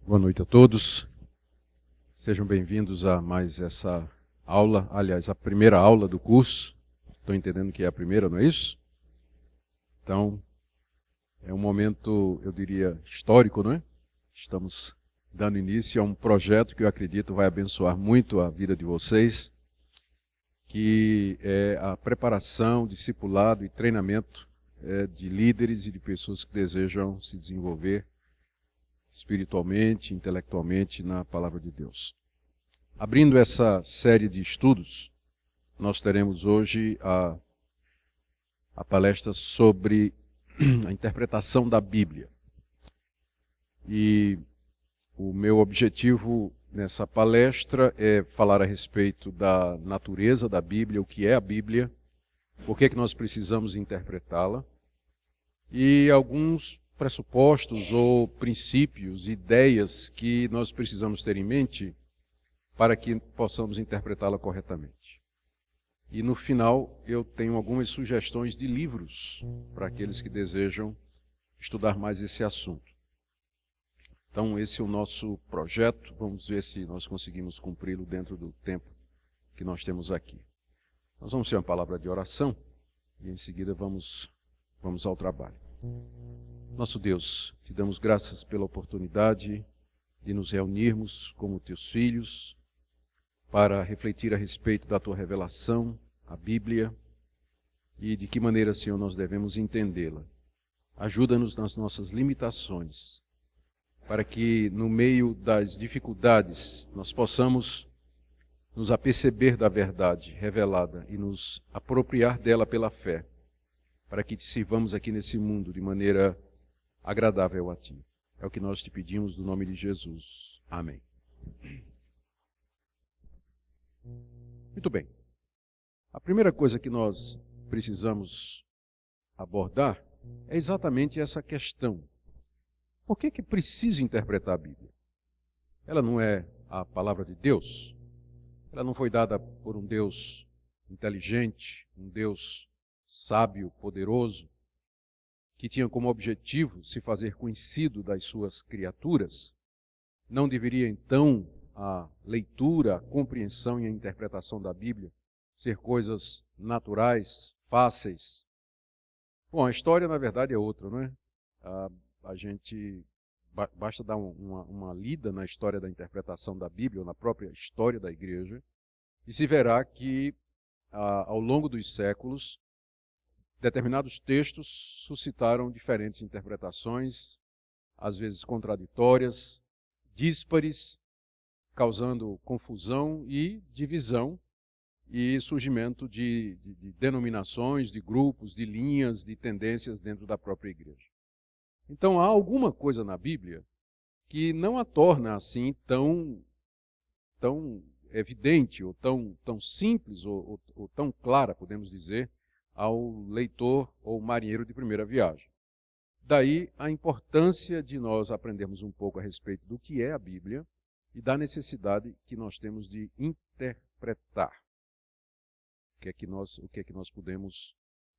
Boa noite a todos. Sejam bem-vindos a mais essa aula, aliás, a primeira aula do curso. Estou entendendo que é a primeira, não é isso? Então, é um momento, eu diria, histórico, não é? Estamos dando início a um projeto que eu acredito vai abençoar muito a vida de vocês, que é a preparação, discipulado e treinamento de líderes e de pessoas que desejam se desenvolver espiritualmente, intelectualmente na palavra de Deus. Abrindo essa série de estudos, nós teremos hoje a palestra sobre a interpretação da Bíblia. E o meu objetivo nessa palestra é falar a respeito da natureza da Bíblia, o que é a Bíblia, por que nós precisamos interpretá-la, e alguns pressupostos ou princípios, ideias que nós precisamos ter em mente para que possamos interpretá-la corretamente. E no final eu tenho algumas sugestões de livros para aqueles que desejam estudar mais esse assunto. Então esse é o nosso projeto, vamos ver se nós conseguimos cumpri-lo dentro do tempo que nós temos aqui. Nós vamos ter uma palavra de oração e em seguida vamos ao trabalho. Nosso Deus, te damos graças pela oportunidade de nos reunirmos como teus filhos para refletir a respeito da tua revelação, a Bíblia, e de que maneira, Senhor, nós devemos entendê-la. Ajuda-nos nas nossas limitações, para que no meio das dificuldades nós possamos nos aperceber da verdade revelada e nos apropriar dela pela fé, para que te sirvamos aqui nesse mundo de maneira agradável a ti. É o que nós te pedimos no nome de Jesus. Amém. Muito bem. A primeira coisa que nós precisamos abordar é exatamente essa questão. Por que é preciso interpretar a Bíblia? Ela não é a palavra de Deus? Ela não foi dada por um Deus inteligente, um Deus sábio, poderoso, que tinha como objetivo se fazer conhecido das suas criaturas? Não deveria então a leitura, a compreensão e a interpretação da Bíblia ser coisas naturais, fáceis? Bom, a história na verdade é outra, não é? A gente basta dar uma lida na história da interpretação da Bíblia, ou na própria história da igreja, e se verá que ao longo dos séculos determinados textos suscitaram diferentes interpretações, às vezes contraditórias, díspares, causando confusão e divisão e surgimento de denominações, de grupos, de linhas, de tendências dentro da própria igreja. Então há alguma coisa na Bíblia que não a torna assim tão evidente, ou tão simples, ou tão clara, podemos dizer, ao leitor ou marinheiro de primeira viagem. Daí a importância de nós aprendermos um pouco a respeito do que é a Bíblia e da necessidade que nós temos de interpretar. O que é que nós podemos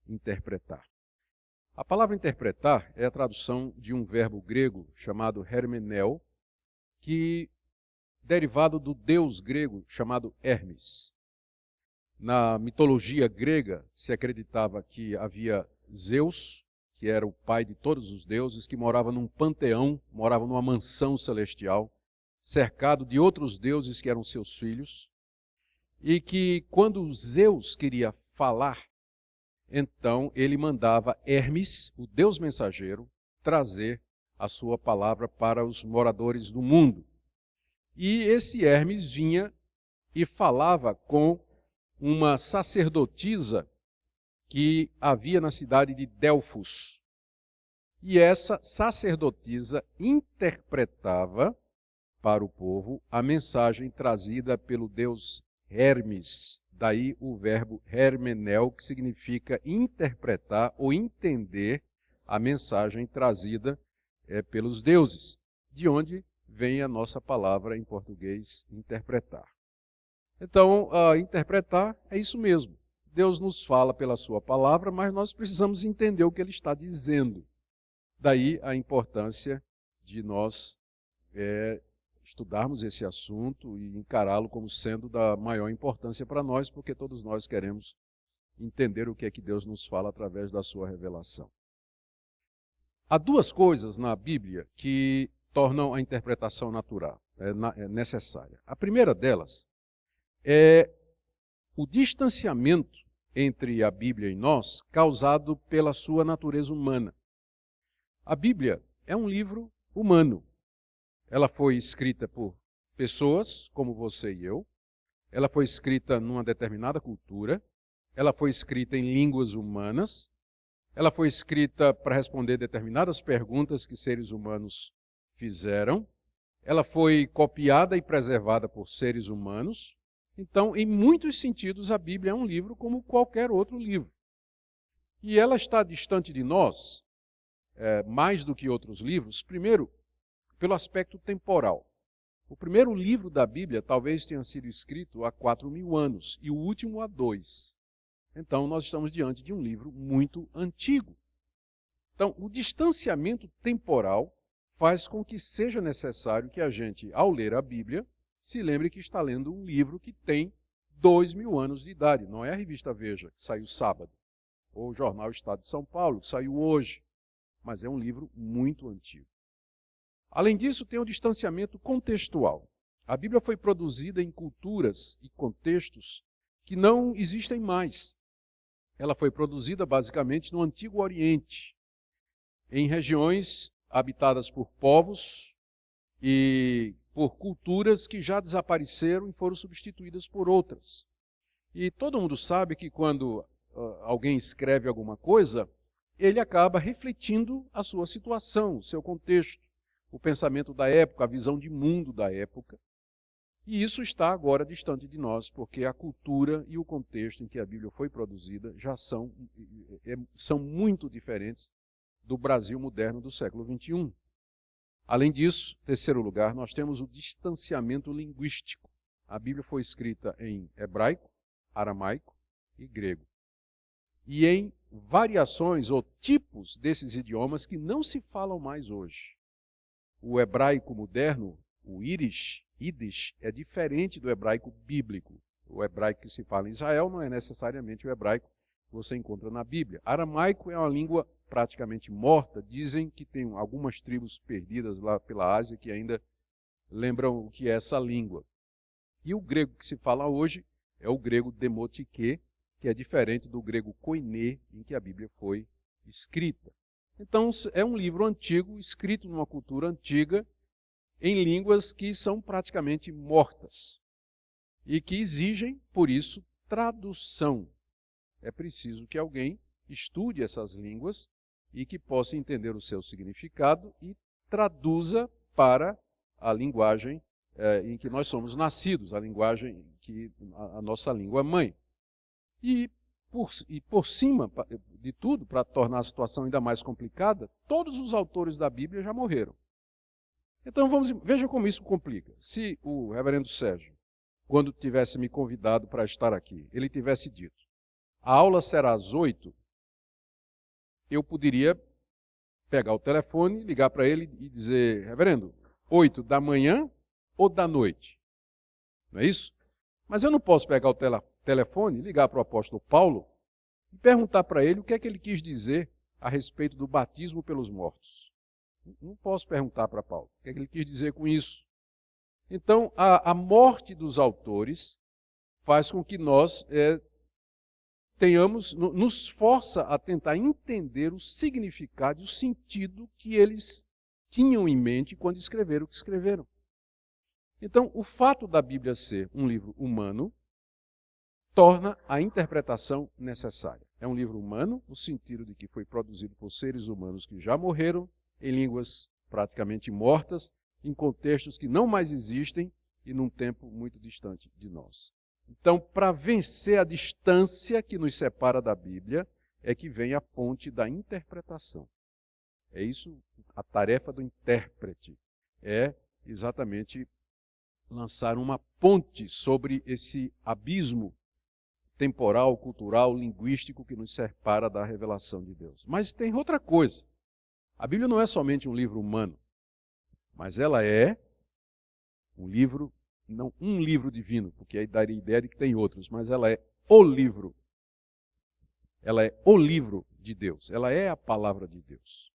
interpretar? A palavra interpretar é a tradução de um verbo grego chamado hermeneu, que derivado do deus grego chamado Hermes. Na mitologia grega se acreditava que havia Zeus, que era o pai de todos os deuses, que morava num panteão, morava numa mansão celestial, cercado de outros deuses que eram seus filhos, e que quando Zeus queria falar, então ele mandava Hermes, o deus mensageiro, trazer a sua palavra para os moradores do mundo. E esse Hermes vinha e falava com uma sacerdotisa que havia na cidade de Delfos. E essa sacerdotisa interpretava para o povo a mensagem trazida pelo deus Hermes. Daí o verbo hermeneu, que significa interpretar ou entender a mensagem trazida pelos deuses, de onde vem a nossa palavra em português, interpretar. Então, interpretar é isso mesmo. Deus nos fala pela sua palavra, mas nós precisamos entender o que ele está dizendo. Daí a importância de nós é estudarmos esse assunto e encará-lo como sendo da maior importância para nós, porque todos nós queremos entender o que é que Deus nos fala através da sua revelação. Há duas coisas na Bíblia que tornam a interpretação natural, necessária. A primeira delas é o distanciamento entre a Bíblia e nós causado pela sua natureza humana. A Bíblia é um livro humano. Ela foi escrita por pessoas como você e eu. Ela foi escrita numa determinada cultura. Ela foi escrita em línguas humanas. Ela foi escrita para responder determinadas perguntas que seres humanos fizeram. Ela foi copiada e preservada por seres humanos. Então, em muitos sentidos, a Bíblia é um livro como qualquer outro livro. E ela está distante de nós, mais do que outros livros, primeiro, pelo aspecto temporal. O primeiro livro da Bíblia talvez tenha sido escrito há 4.000 anos, e o último há 2. Então, nós estamos diante de um livro muito antigo. Então, o distanciamento temporal faz com que seja necessário que a gente, ao ler a Bíblia, se lembre que está lendo um livro que tem 2.000 anos de idade. Não é a revista Veja, que saiu sábado, ou o jornal Estado de São Paulo, que saiu hoje, mas é um livro muito antigo. Além disso, tem o distanciamento contextual. A Bíblia foi produzida em culturas e contextos que não existem mais. Ela foi produzida basicamente no Antigo Oriente, em regiões habitadas por povos e por culturas que já desapareceram e foram substituídas por outras. E todo mundo sabe que quando alguém escreve alguma coisa, ele acaba refletindo a sua situação, o seu contexto, o pensamento da época, a visão de mundo da época. E isso está agora distante de nós, porque a cultura e o contexto em que a Bíblia foi produzida já são muito diferentes do Brasil moderno do século XXI. Além disso, em terceiro lugar, nós temos o distanciamento linguístico. A Bíblia foi escrita em hebraico, aramaico e grego. E em variações ou tipos desses idiomas que não se falam mais hoje. O hebraico moderno, o Yiddish, é diferente do hebraico bíblico. O hebraico que se fala em Israel não é necessariamente o hebraico que você encontra na Bíblia. Aramaico é uma língua praticamente morta. Dizem que tem algumas tribos perdidas lá pela Ásia que ainda lembram o que é essa língua. E o grego que se fala hoje é o grego demotike, que é diferente do grego koiné, em que a Bíblia foi escrita. Então, é um livro antigo, escrito numa cultura antiga, em línguas que são praticamente mortas e que exigem, por isso, tradução. É preciso que alguém estude essas línguas e que possa entender o seu significado e traduza para a linguagem em que nós somos nascidos, a linguagem que a nossa língua mãe. E por cima de tudo, para tornar a situação ainda mais complicada, todos os autores da Bíblia já morreram. Então veja como isso complica. Se o reverendo Sérgio, quando tivesse me convidado para estar aqui, ele tivesse dito, a aula será às 8, eu poderia pegar o telefone, ligar para ele e dizer, reverendo, 8 da manhã ou da noite? Não é isso? Mas eu não posso pegar o telefone, ligar para o apóstolo Paulo e perguntar para ele o que é que ele quis dizer a respeito do batismo pelos mortos. Não posso perguntar para Paulo o que é que ele quis dizer com isso. Então, a morte dos autores faz com que nós nos força a tentar entender o significado e o sentido que eles tinham em mente quando escreveram o que escreveram. Então, o fato da Bíblia ser um livro humano torna a interpretação necessária. É um livro humano, no sentido de que foi produzido por seres humanos que já morreram, em línguas praticamente mortas, em contextos que não mais existem e num tempo muito distante de nós. Então, para vencer a distância que nos separa da Bíblia, é que vem a ponte da interpretação. É isso, a tarefa do intérprete. É exatamente lançar uma ponte sobre esse abismo temporal, cultural, linguístico que nos separa da revelação de Deus. Mas tem outra coisa. A Bíblia não é somente um livro humano, mas ela é Um livro, não um livro divino, porque aí daria a ideia de que tem outros, mas ela é o livro. Ela é o livro de Deus, ela é a palavra de Deus.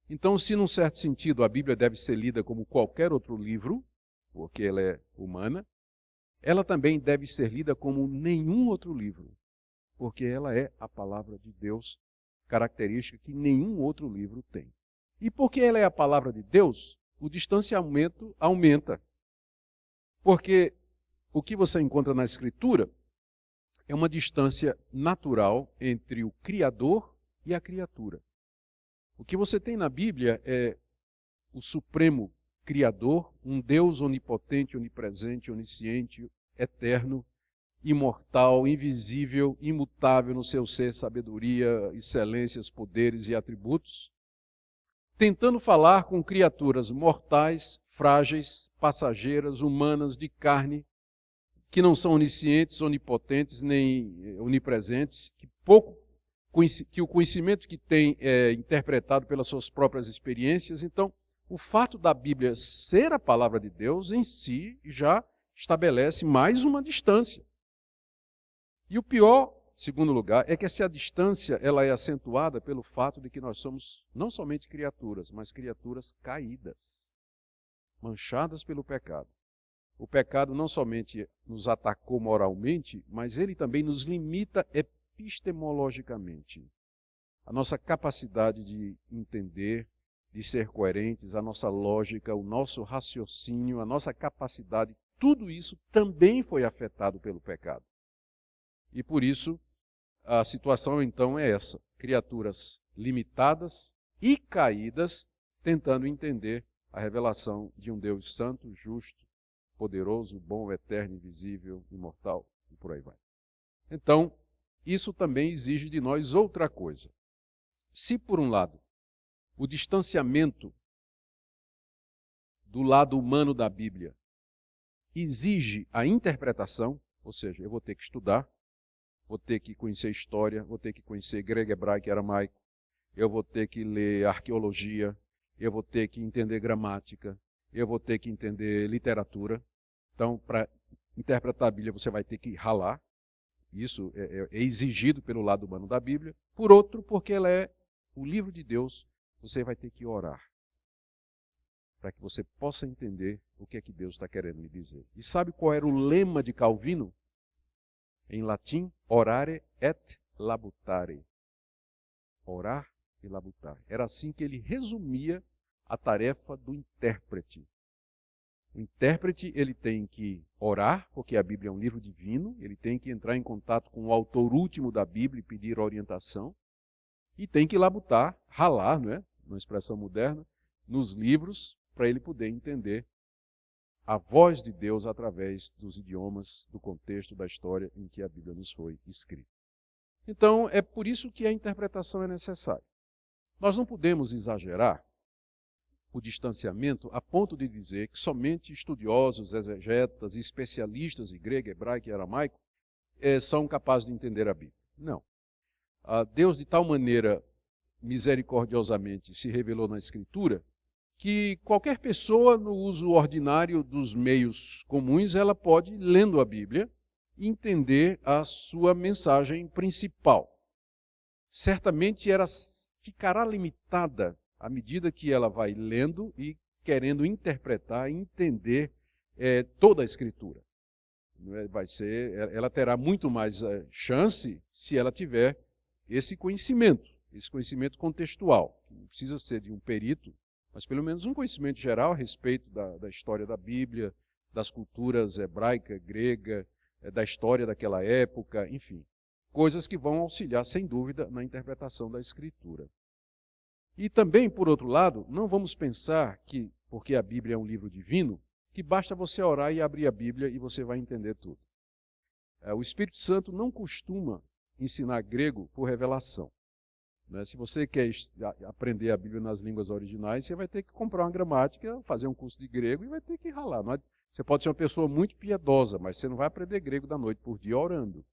Então, se num certo sentido a Bíblia deve ser lida como qualquer outro livro, porque ela é humana, ela também deve ser lida como nenhum outro livro, porque ela é a palavra de Deus, característica que nenhum outro livro tem. E porque ela é a palavra de Deus, o distanciamento aumenta. Porque o que você encontra na Escritura é uma distância natural entre o Criador e a criatura. O que você tem na Bíblia é o supremo Criador, um Deus onipotente, onipresente, onisciente, eterno, imortal, invisível, imutável no seu ser, sabedoria, excelências, poderes e atributos, tentando falar com criaturas mortais, frágeis, passageiras, humanas, de carne, que não são oniscientes, onipotentes, nem onipresentes, que o conhecimento que tem é interpretado pelas suas próprias experiências. Então, o fato da Bíblia ser a palavra de Deus em si já estabelece mais uma distância. E o pior, segundo lugar, é que essa distância ela é acentuada pelo fato de que nós somos não somente criaturas, mas criaturas caídas, manchadas pelo pecado. O pecado não somente nos atacou moralmente, mas ele também nos limita epistemologicamente. A nossa capacidade de entender, de ser coerentes, a nossa lógica, o nosso raciocínio, a nossa capacidade, tudo isso também foi afetado pelo pecado. E por isso, a situação então é essa: criaturas limitadas e caídas, tentando entender a revelação de um Deus santo, justo, poderoso, bom, eterno, invisível, imortal, e por aí vai. Então, isso também exige de nós outra coisa. Se, por um lado, o distanciamento do lado humano da Bíblia exige a interpretação, ou seja, eu vou ter que estudar, vou ter que conhecer história, vou ter que conhecer grego, hebraico e aramaico, eu vou ter que ler arqueologia, eu vou ter que entender gramática, eu vou ter que entender literatura. Então, para interpretar a Bíblia, você vai ter que ralar. Isso é exigido pelo lado humano da Bíblia. Por outro, porque ela é o livro de Deus, você vai ter que orar, para que você possa entender o que é que Deus está querendo lhe dizer. E sabe qual era o lema de Calvino? Em latim, orare et labutare. Orar e labutar. Era assim que ele resumia a tarefa do intérprete. O intérprete, ele tem que orar, porque a Bíblia é um livro divino, ele tem que entrar em contato com o autor último da Bíblia e pedir orientação, e tem que labutar, ralar, não é? Uma expressão moderna, nos livros, para ele poder entender a voz de Deus através dos idiomas, do contexto da história em que a Bíblia nos foi escrita. Então, é por isso que a interpretação é necessária. Nós não podemos exagerar o distanciamento a ponto de dizer que somente estudiosos, exegetas e especialistas em grego, hebraico e aramaico são capazes de entender a Bíblia. Não. Deus de tal maneira misericordiosamente se revelou na Escritura que qualquer pessoa no uso ordinário dos meios comuns, ela pode, lendo a Bíblia, entender a sua mensagem principal. Certamente ela ficará limitada à medida que ela vai lendo e querendo interpretar e entender toda a Escritura. Ela terá muito mais chance se ela tiver esse conhecimento contextual. Não precisa ser de um perito, mas pelo menos um conhecimento geral a respeito da história da Bíblia, das culturas hebraica, grega, da história daquela época, enfim. Coisas que vão auxiliar, sem dúvida, na interpretação da Escritura. E também, por outro lado, não vamos pensar que, porque a Bíblia é um livro divino, que basta você orar e abrir a Bíblia e você vai entender tudo. O Espírito Santo não costuma ensinar grego por revelação. Se você quer aprender a Bíblia nas línguas originais, você vai ter que comprar uma gramática, fazer um curso de grego e vai ter que ralar. Você pode ser uma pessoa muito piedosa, mas você não vai aprender grego da noite por dia orando.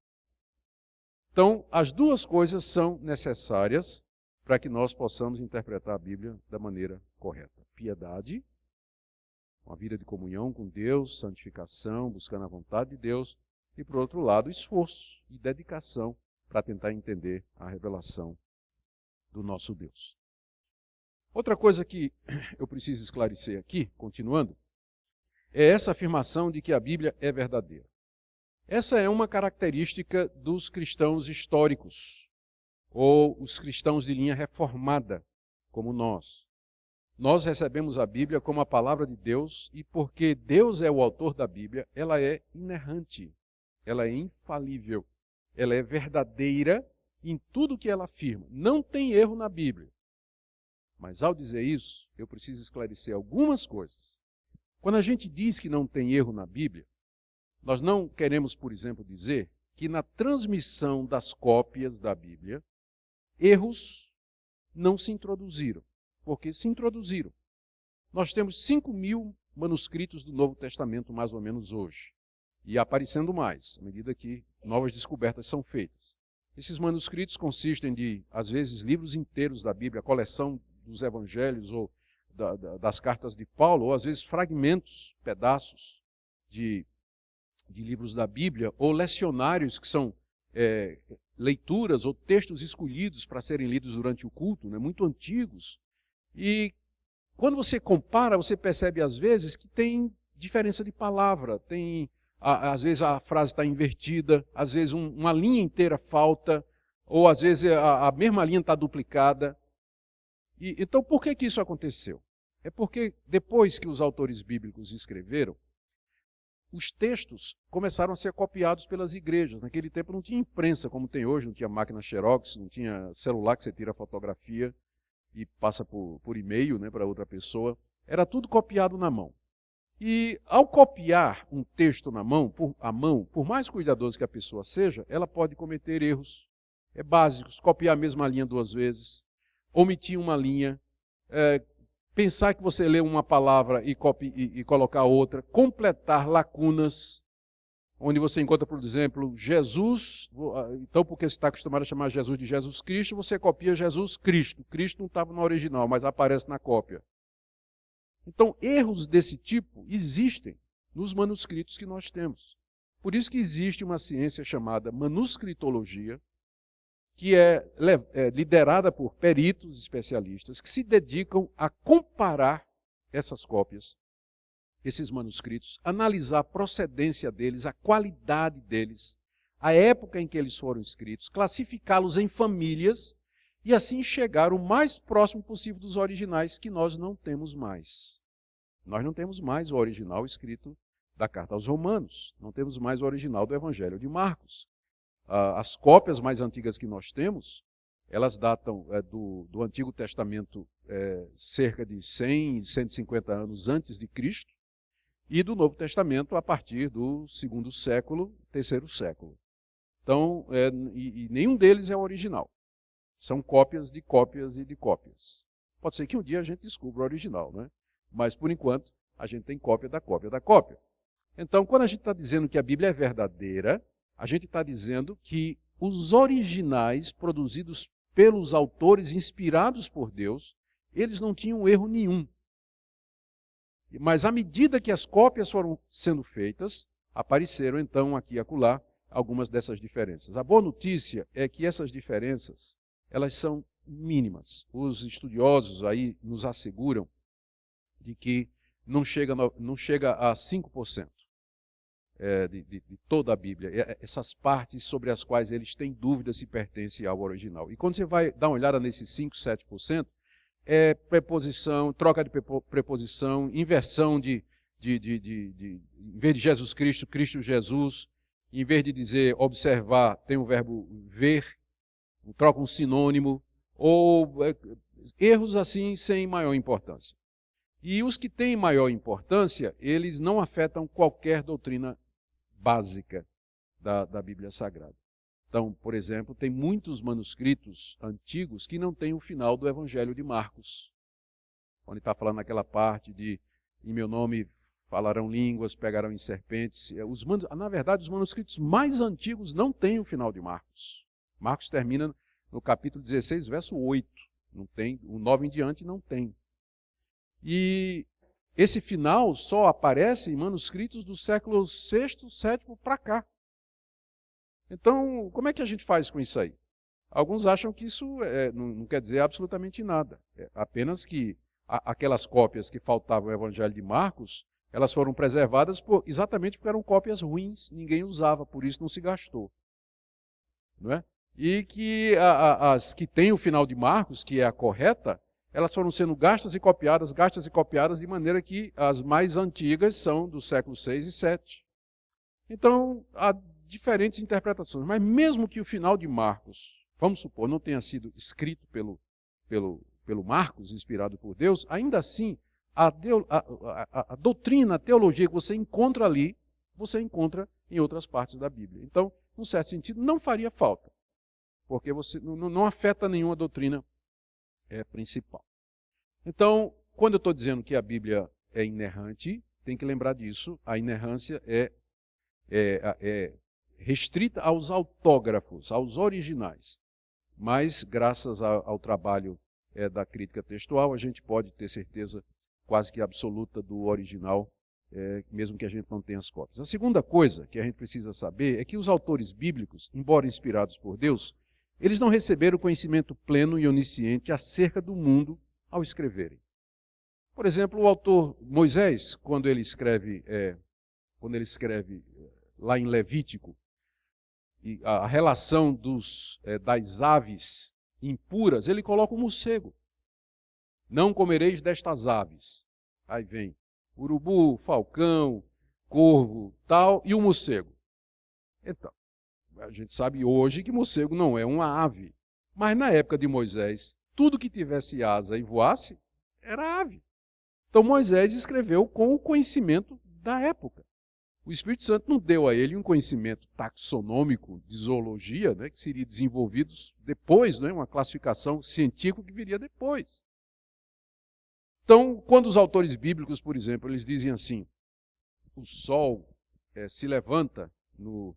Então, as duas coisas são necessárias para que nós possamos interpretar a Bíblia da maneira correta. Piedade, uma vida de comunhão com Deus, santificação, buscando a vontade de Deus, e, por outro lado, esforço e dedicação para tentar entender a revelação do nosso Deus. Outra coisa que eu preciso esclarecer aqui, continuando, é essa afirmação de que a Bíblia é verdadeira. Essa é uma característica dos cristãos históricos, ou os cristãos de linha reformada, como nós. Nós recebemos a Bíblia como a palavra de Deus, e porque Deus é o autor da Bíblia, ela é inerrante, ela é infalível, ela é verdadeira em tudo que ela afirma. Não tem erro na Bíblia. Mas ao dizer isso, eu preciso esclarecer algumas coisas. Quando a gente diz que não tem erro na Bíblia, nós não queremos, por exemplo, dizer que na transmissão das cópias da Bíblia, erros não se introduziram, porque se introduziram. Nós temos 5.000 manuscritos do Novo Testamento, mais ou menos hoje, e aparecendo mais, à medida que novas descobertas são feitas. Esses manuscritos consistem de, às vezes, livros inteiros da Bíblia, coleção dos evangelhos ou das cartas de Paulo, ou às vezes fragmentos, pedaços de livros da Bíblia, ou lecionários que são leituras ou textos escolhidos para serem lidos durante o culto, né, muito antigos. E quando você compara, você percebe às vezes que tem diferença de palavra, às vezes a frase está invertida, às vezes uma linha inteira falta, ou às vezes a mesma linha está duplicada. Então, por que isso aconteceu? É porque depois que os autores bíblicos escreveram, os textos começaram a ser copiados pelas igrejas. Naquele tempo não tinha imprensa como tem hoje, não tinha máquina Xerox, não tinha celular que você tira a fotografia e passa por e-mail, né, para outra pessoa. Era tudo copiado na mão. E ao copiar um texto na mão, por mais cuidadoso que a pessoa seja, ela pode cometer erros básicos, copiar a mesma linha 2 vezes, omitir uma linha, pensar que você lê uma palavra e colocar outra, completar lacunas, onde você encontra, por exemplo, Jesus, então porque você está acostumado a chamar Jesus de Jesus Cristo, você copia Jesus Cristo. Cristo não estava no original, mas aparece na cópia. Então, erros desse tipo existem nos manuscritos que nós temos. Por isso que existe uma ciência chamada manuscritologia, que é liderada por peritos especialistas que se dedicam a comparar essas cópias, esses manuscritos, analisar a procedência deles, a qualidade deles, a época em que eles foram escritos, classificá-los em famílias e assim chegar o mais próximo possível dos originais, que nós não temos mais. Nós não temos mais o original escrito da carta aos Romanos, não temos mais o original do Evangelho de Marcos. As cópias mais antigas que nós temos, elas datam do Antigo Testamento cerca de 100, 150 anos antes de Cristo, e do Novo Testamento a partir do 2º século, 3º século. Então, e nenhum deles é o original. São cópias de cópias e de cópias. Pode ser que um dia a gente descubra o original, né? Mas, por enquanto, a gente tem cópia da cópia da cópia. Então, quando a gente está dizendo que a Bíblia é verdadeira, a gente está dizendo que os originais produzidos pelos autores inspirados por Deus, eles não tinham erro nenhum. Mas à medida que as cópias foram sendo feitas, apareceram então aqui e acolá algumas dessas diferenças. A boa notícia é que essas diferenças, elas são mínimas. Os estudiosos aí nos asseguram de que não chega a 5%. De toda a Bíblia, essas partes sobre as quais eles têm dúvida se pertencem ao original. E quando você vai dar uma olhada nesses 5, 7%, preposição, troca de preposição, inversão em vez de Jesus Cristo, Cristo Jesus, em vez de dizer observar, tem o verbo ver, troca um sinônimo, ou erros assim sem maior importância. E os que têm maior importância, eles não afetam qualquer doutrina básica da Bíblia Sagrada. Então, por exemplo, tem muitos manuscritos antigos que não têm o final do Evangelho de Marcos, onde está falando aquela parte de em meu nome falarão línguas, pegarão em serpentes. Na verdade, os manuscritos mais antigos não têm o final de Marcos. Marcos termina no capítulo 16, verso 8. Não tem, o 9 em diante não tem. E esse final só aparece em manuscritos do século VI, VII para cá. Então, como é que a gente faz com isso aí? Alguns acham que isso não quer dizer absolutamente nada. É apenas que aquelas cópias que faltavam no Evangelho de Marcos, elas foram preservadas exatamente porque eram cópias ruins, ninguém usava, por isso não se gastou. Não é? E que as que têm o final de Marcos, que é a correta, elas foram sendo gastas e copiadas, de maneira que as mais antigas são do século VI e VII. Então, há diferentes interpretações. Mas mesmo que o final de Marcos, vamos supor, não tenha sido escrito pelo Marcos, inspirado por Deus, ainda assim, a doutrina, a teologia que você encontra ali, você encontra em outras partes da Bíblia. Então, num certo sentido, não faria falta, porque você não afeta nenhuma doutrina principal. Então, quando eu estou dizendo que a Bíblia é inerrante, tem que lembrar disso, a inerrância é restrita aos autógrafos, aos originais. Mas, graças ao trabalho da crítica textual, a gente pode ter certeza quase que absoluta do original, mesmo que a gente não tenha as cópias. A segunda coisa que a gente precisa saber é que os autores bíblicos, embora inspirados por Deus, eles não receberam conhecimento pleno e onisciente acerca do mundo ao escreverem. Por exemplo, o autor Moisés, quando ele escreve lá em Levítico, a relação das aves impuras, ele coloca o morcego. Não comereis destas aves. Aí vem urubu, falcão, corvo, tal, e o morcego. Então, a gente sabe hoje que morcego não é uma ave. Mas na época de Moisés, tudo que tivesse asa e voasse era ave. Então Moisés escreveu com o conhecimento da época. O Espírito Santo não deu a ele um conhecimento taxonômico de zoologia, né, que seria desenvolvido depois, né, uma classificação científica que viria depois. Então, quando os autores bíblicos, por exemplo, eles dizem assim, o sol se levanta no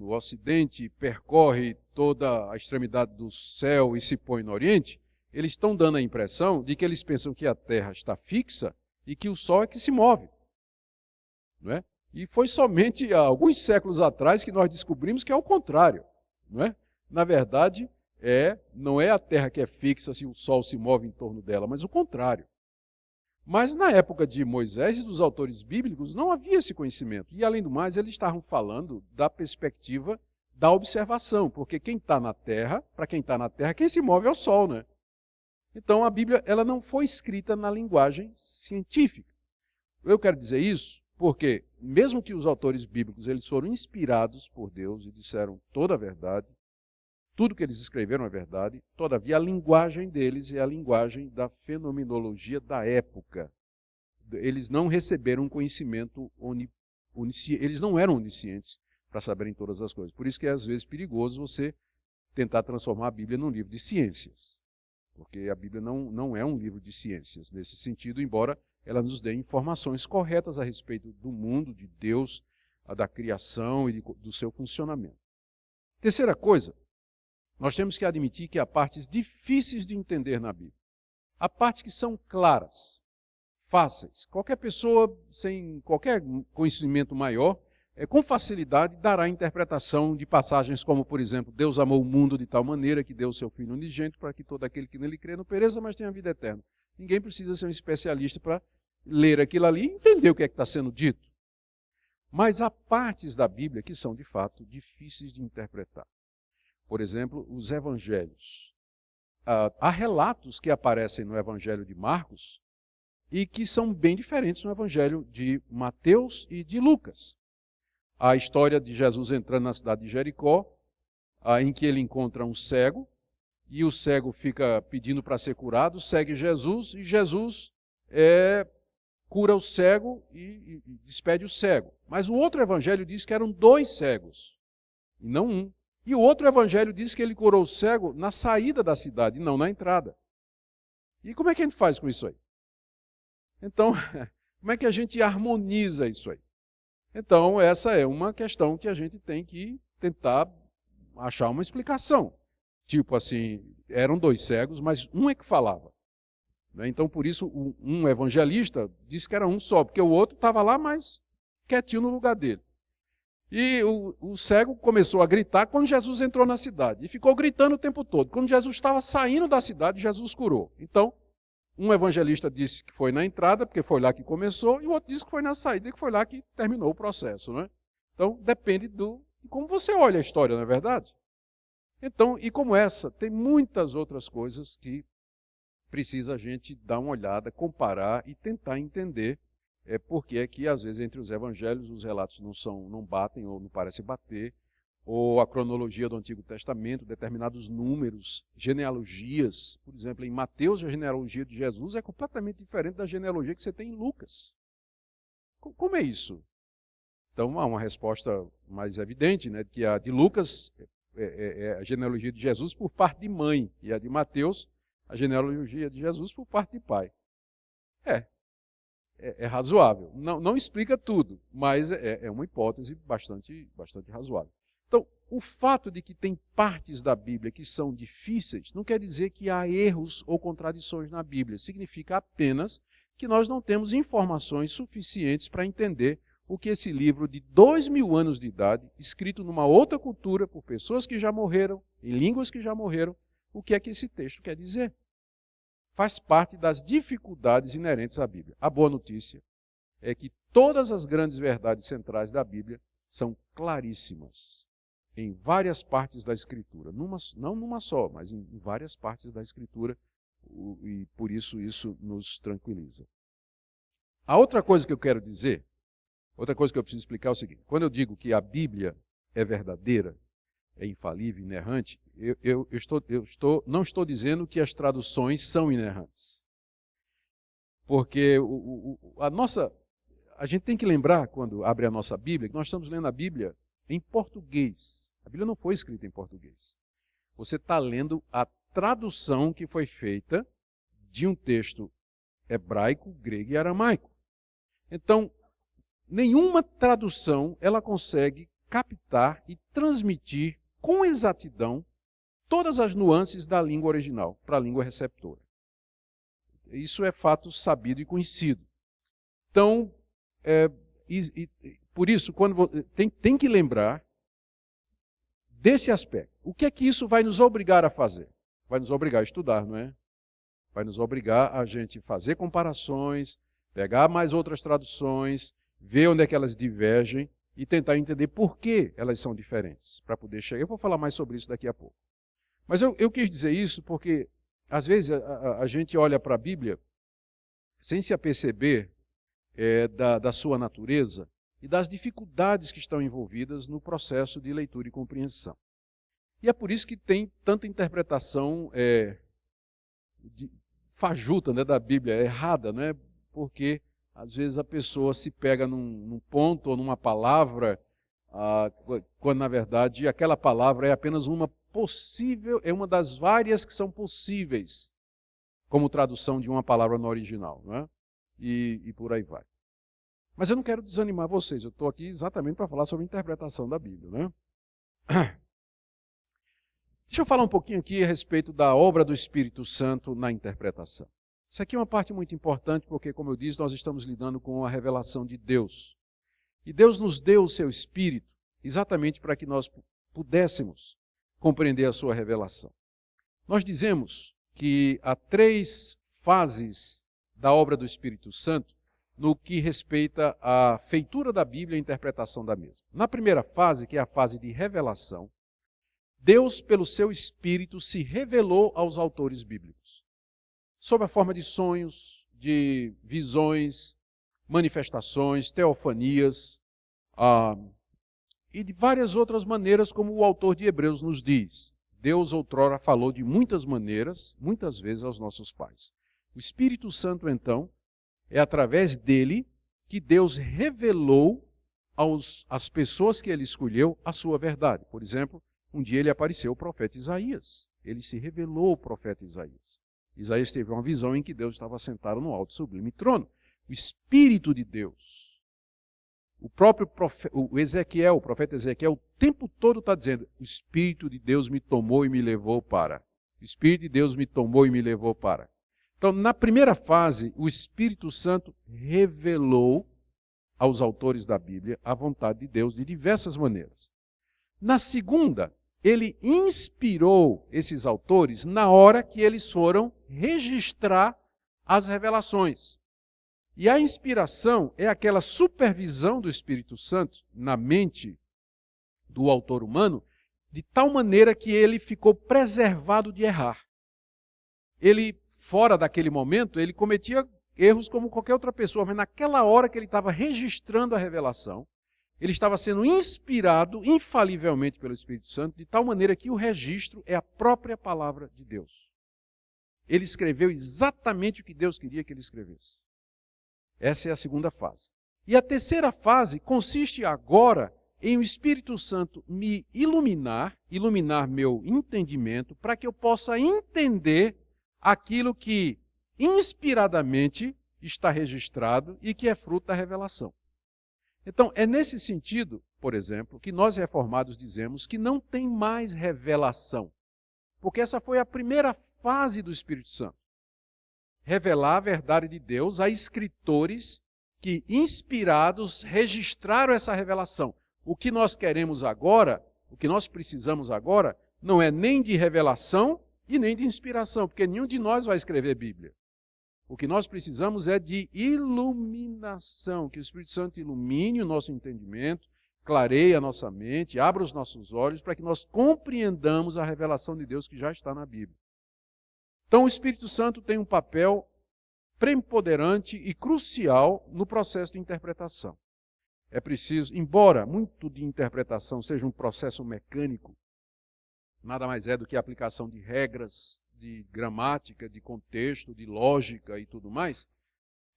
ocidente, percorre toda a extremidade do céu e se põe no oriente, eles estão dando a impressão de que eles pensam que a Terra está fixa e que o sol é que se move. Não é? E foi somente há alguns séculos atrás que nós descobrimos que é o contrário. Não é? Na verdade, não é a Terra que é fixa se o Sol se move em torno dela, mas o contrário. Mas na época de Moisés e dos autores bíblicos não havia esse conhecimento. E além do mais, eles estavam falando da perspectiva da observação, porque quem está na Terra, para quem está na Terra, quem se move é o Sol, né? Então a Bíblia ela não foi escrita na linguagem científica. Eu quero dizer isso porque, mesmo que os autores bíblicos eles foram inspirados por Deus e disseram toda a verdade, tudo que eles escreveram é verdade, todavia a linguagem deles é a linguagem da fenomenologia da época. Eles não receberam um conhecimento onisciente, eles não eram oniscientes para saberem todas as coisas. Por isso que é às vezes perigoso você tentar transformar a Bíblia num livro de ciências. Porque a Bíblia não é um livro de ciências nesse sentido, embora ela nos dê informações corretas a respeito do mundo, de Deus, da criação e do seu funcionamento. Terceira coisa, nós temos que admitir que há partes difíceis de entender na Bíblia. Há partes que são claras, fáceis. Qualquer pessoa sem qualquer conhecimento maior, com facilidade dará interpretação de passagens como, por exemplo, Deus amou o mundo de tal maneira que deu o seu Filho unigênito para que todo aquele que nele crê não pereça, mas tenha vida eterna. Ninguém precisa ser um especialista para ler aquilo ali e entender o que é que está sendo dito. Mas há partes da Bíblia que são, de fato, difíceis de interpretar. Por exemplo, os evangelhos. Há relatos que aparecem no Evangelho de Marcos e que são bem diferentes no Evangelho de Mateus e de Lucas. A história de Jesus entrando na cidade de Jericó, em que ele encontra um cego, e o cego fica pedindo para ser curado, segue Jesus, e Jesus cura o cego e despede o cego. Mas o outro evangelho diz que eram 2 cegos, e não um. E o outro evangelho diz que ele curou o cego na saída da cidade, e não na entrada. E como é que a gente faz com isso aí? Então, como é que a gente harmoniza isso aí? Então, essa é uma questão que a gente tem que tentar achar uma explicação. Tipo assim, eram 2 cegos, mas um é que falava. né? Então, por isso, um evangelista disse que era um só, porque o outro estava lá, mas quietinho no lugar dele. E o cego começou a gritar quando Jesus entrou na cidade. E ficou gritando o tempo todo. Quando Jesus estava saindo da cidade, Jesus curou. Então, um evangelista disse que foi na entrada, porque foi lá que começou, e o outro disse que foi na saída, que foi lá que terminou o processo, né? Então, depende de como você olha a história, não é verdade? Então, e como essa, tem muitas outras coisas que precisa a gente dar uma olhada, comparar e tentar entender porque é que, às vezes, entre os evangelhos, os relatos não batem ou não parecem bater, ou a cronologia do Antigo Testamento, determinados números, genealogias. Por exemplo, em Mateus, a genealogia de Jesus é completamente diferente da genealogia que você tem em Lucas. Como é isso? Então, há uma resposta mais evidente, né, que a de Lucas é a genealogia de Jesus por parte de mãe, e a de Mateus, a genealogia de Jesus por parte de pai. É razoável. Não explica tudo, mas é uma hipótese bastante razoável. Então, o fato de que tem partes da Bíblia que são difíceis não quer dizer que há erros ou contradições na Bíblia. Significa apenas que nós não temos informações suficientes para entender o que esse livro de 2000 anos de idade, escrito numa outra cultura, por pessoas que já morreram, em línguas que já morreram, o que é que esse texto quer dizer. Faz parte das dificuldades inerentes à Bíblia. A boa notícia é que todas as grandes verdades centrais da Bíblia são claríssimas em várias partes da Escritura. Não numa só, mas em várias partes da Escritura, e por isso nos tranquiliza. A outra coisa que eu quero dizer, outra coisa que eu preciso explicar é o seguinte: quando eu digo que a Bíblia é verdadeira, é infalível, inerrante, não estou dizendo que as traduções são inerrantes. Porque a gente tem que lembrar, quando abre a nossa Bíblia, que nós estamos lendo a Bíblia em português. A Bíblia não foi escrita em português. Você está lendo a tradução que foi feita de um texto hebraico, grego e aramaico. Então, nenhuma tradução ela consegue captar e transmitir com exatidão todas as nuances da língua original para a língua receptora. Isso é fato sabido e conhecido. Então, por isso, tem que lembrar desse aspecto. O que é que isso vai nos obrigar a fazer? Vai nos obrigar a estudar, não é? Vai nos obrigar a gente fazer comparações, pegar mais outras traduções, ver onde é que elas divergem e tentar entender por que elas são diferentes, para poder chegar. Eu vou falar mais sobre isso daqui a pouco. Mas eu quis dizer isso porque, às vezes, a gente olha para a Bíblia sem se aperceber da sua natureza e das dificuldades que estão envolvidas no processo de leitura e compreensão. E é por isso que tem tanta interpretação fajuta, né, da Bíblia, errada, né? Porque às vezes a pessoa se pega num ponto ou numa palavra, quando na verdade aquela palavra é apenas uma possível, é uma das várias que são possíveis como tradução de uma palavra no original, não é? E por aí vai. Mas eu não quero desanimar vocês, eu estou aqui exatamente para falar sobre a interpretação da Bíblia, né? Deixa eu falar um pouquinho aqui a respeito da obra do Espírito Santo na interpretação. Isso aqui é uma parte muito importante porque, como eu disse, nós estamos lidando com a revelação de Deus. E Deus nos deu o seu Espírito exatamente para que nós pudéssemos compreender a sua revelação. Nós dizemos que há 3 fases da obra do Espírito Santo no que respeita à feitura da Bíblia e a interpretação da mesma. Na primeira fase, que é a fase de revelação, Deus, pelo seu Espírito, se revelou aos autores bíblicos, sob a forma de sonhos, de visões, manifestações, teofanias, e de várias outras maneiras, como o autor de Hebreus nos diz. Deus outrora falou de muitas maneiras, muitas vezes aos nossos pais. O Espírito Santo, então, é através dele que Deus revelou às pessoas que ele escolheu a sua verdade. Por exemplo, um dia ele apareceu ao profeta Isaías. Ele se revelou ao profeta Isaías. Isaías teve uma visão em que Deus estava sentado no alto e sublime trono. O Espírito de Deus. O próprio o profeta Ezequiel, o tempo todo está dizendo: o Espírito de Deus me tomou e me levou para. O Espírito de Deus me tomou e me levou para. Então, na primeira fase, o Espírito Santo revelou aos autores da Bíblia a vontade de Deus de diversas maneiras. Na segunda, ele inspirou esses autores na hora que eles foram registrar as revelações. E a inspiração é aquela supervisão do Espírito Santo na mente do autor humano, de tal maneira que ele ficou preservado de errar. Ele, fora daquele momento, ele cometia erros como qualquer outra pessoa, mas naquela hora que ele estava registrando a revelação, ele estava sendo inspirado infalivelmente pelo Espírito Santo, de tal maneira que o registro é a própria palavra de Deus. Ele escreveu exatamente o que Deus queria que ele escrevesse. Essa é a segunda fase. E a terceira fase consiste agora em o Espírito Santo me iluminar meu entendimento, para que eu possa entender aquilo que inspiradamente está registrado e que é fruto da revelação. Então, é nesse sentido, por exemplo, que nós reformados dizemos que não tem mais revelação, porque essa foi a primeira fase do Espírito Santo. Revelar a verdade de Deus a escritores que, inspirados, registraram essa revelação. O que nós queremos agora, o que nós precisamos agora, não é nem de revelação e nem de inspiração, porque nenhum de nós vai escrever Bíblia. O que nós precisamos é de iluminação, que o Espírito Santo ilumine o nosso entendimento, clareie a nossa mente, abra os nossos olhos para que nós compreendamos a revelação de Deus que já está na Bíblia. Então o Espírito Santo tem um papel preponderante e crucial no processo de interpretação. É preciso, embora muito de interpretação seja um processo mecânico, nada mais é do que a aplicação de regras, de gramática, de contexto, de lógica e tudo mais,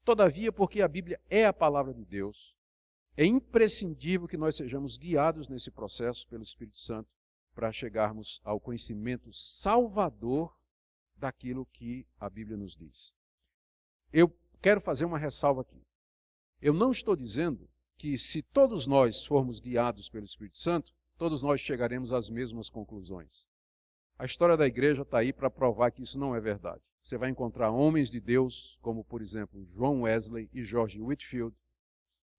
todavia, porque a Bíblia é a palavra de Deus, é imprescindível que nós sejamos guiados nesse processo pelo Espírito Santo para chegarmos ao conhecimento salvador daquilo que a Bíblia nos diz. Eu quero fazer uma ressalva aqui. Eu não estou dizendo que se todos nós formos guiados pelo Espírito Santo, todos nós chegaremos às mesmas conclusões. A história da igreja está aí para provar que isso não é verdade. Você vai encontrar homens de Deus, como por exemplo John Wesley e George Whitefield,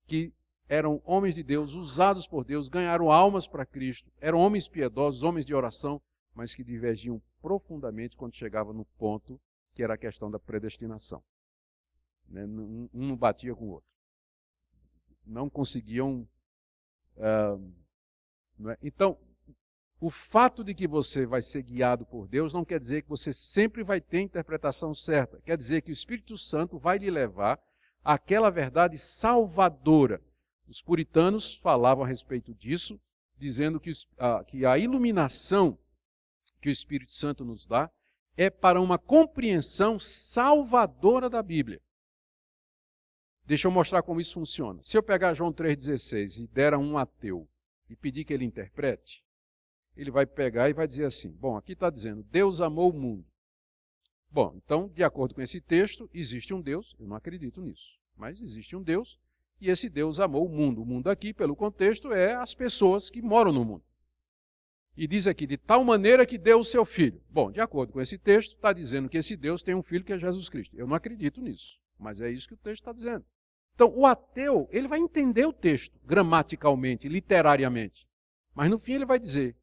que eram homens de Deus, usados por Deus, ganharam almas para Cristo, eram homens piedosos, homens de oração, mas que divergiam profundamente quando chegava no ponto que era a questão da predestinação. Um não batia com o outro. Não conseguiam... não é? Então, o fato de que você vai ser guiado por Deus não quer dizer que você sempre vai ter a interpretação certa. Quer dizer que o Espírito Santo vai lhe levar àquela verdade salvadora. Os puritanos falavam a respeito disso, dizendo que a iluminação que o Espírito Santo nos dá é para uma compreensão salvadora da Bíblia. Deixa eu mostrar como isso funciona. Se eu pegar João 3,16 e der a um ateu e pedir que ele interprete, ele vai pegar e vai dizer assim, bom, aqui está dizendo, Deus amou o mundo. Bom, então, de acordo com esse texto, existe um Deus, eu não acredito nisso, mas existe um Deus, e esse Deus amou o mundo. O mundo aqui, pelo contexto, é as pessoas que moram no mundo. E diz aqui, de tal maneira que deu o seu filho. Bom, de acordo com esse texto, está dizendo que esse Deus tem um filho que é Jesus Cristo. Eu não acredito nisso, mas é isso que o texto está dizendo. Então, o ateu, ele vai entender o texto, gramaticalmente, literariamente. Mas no fim ele vai dizer,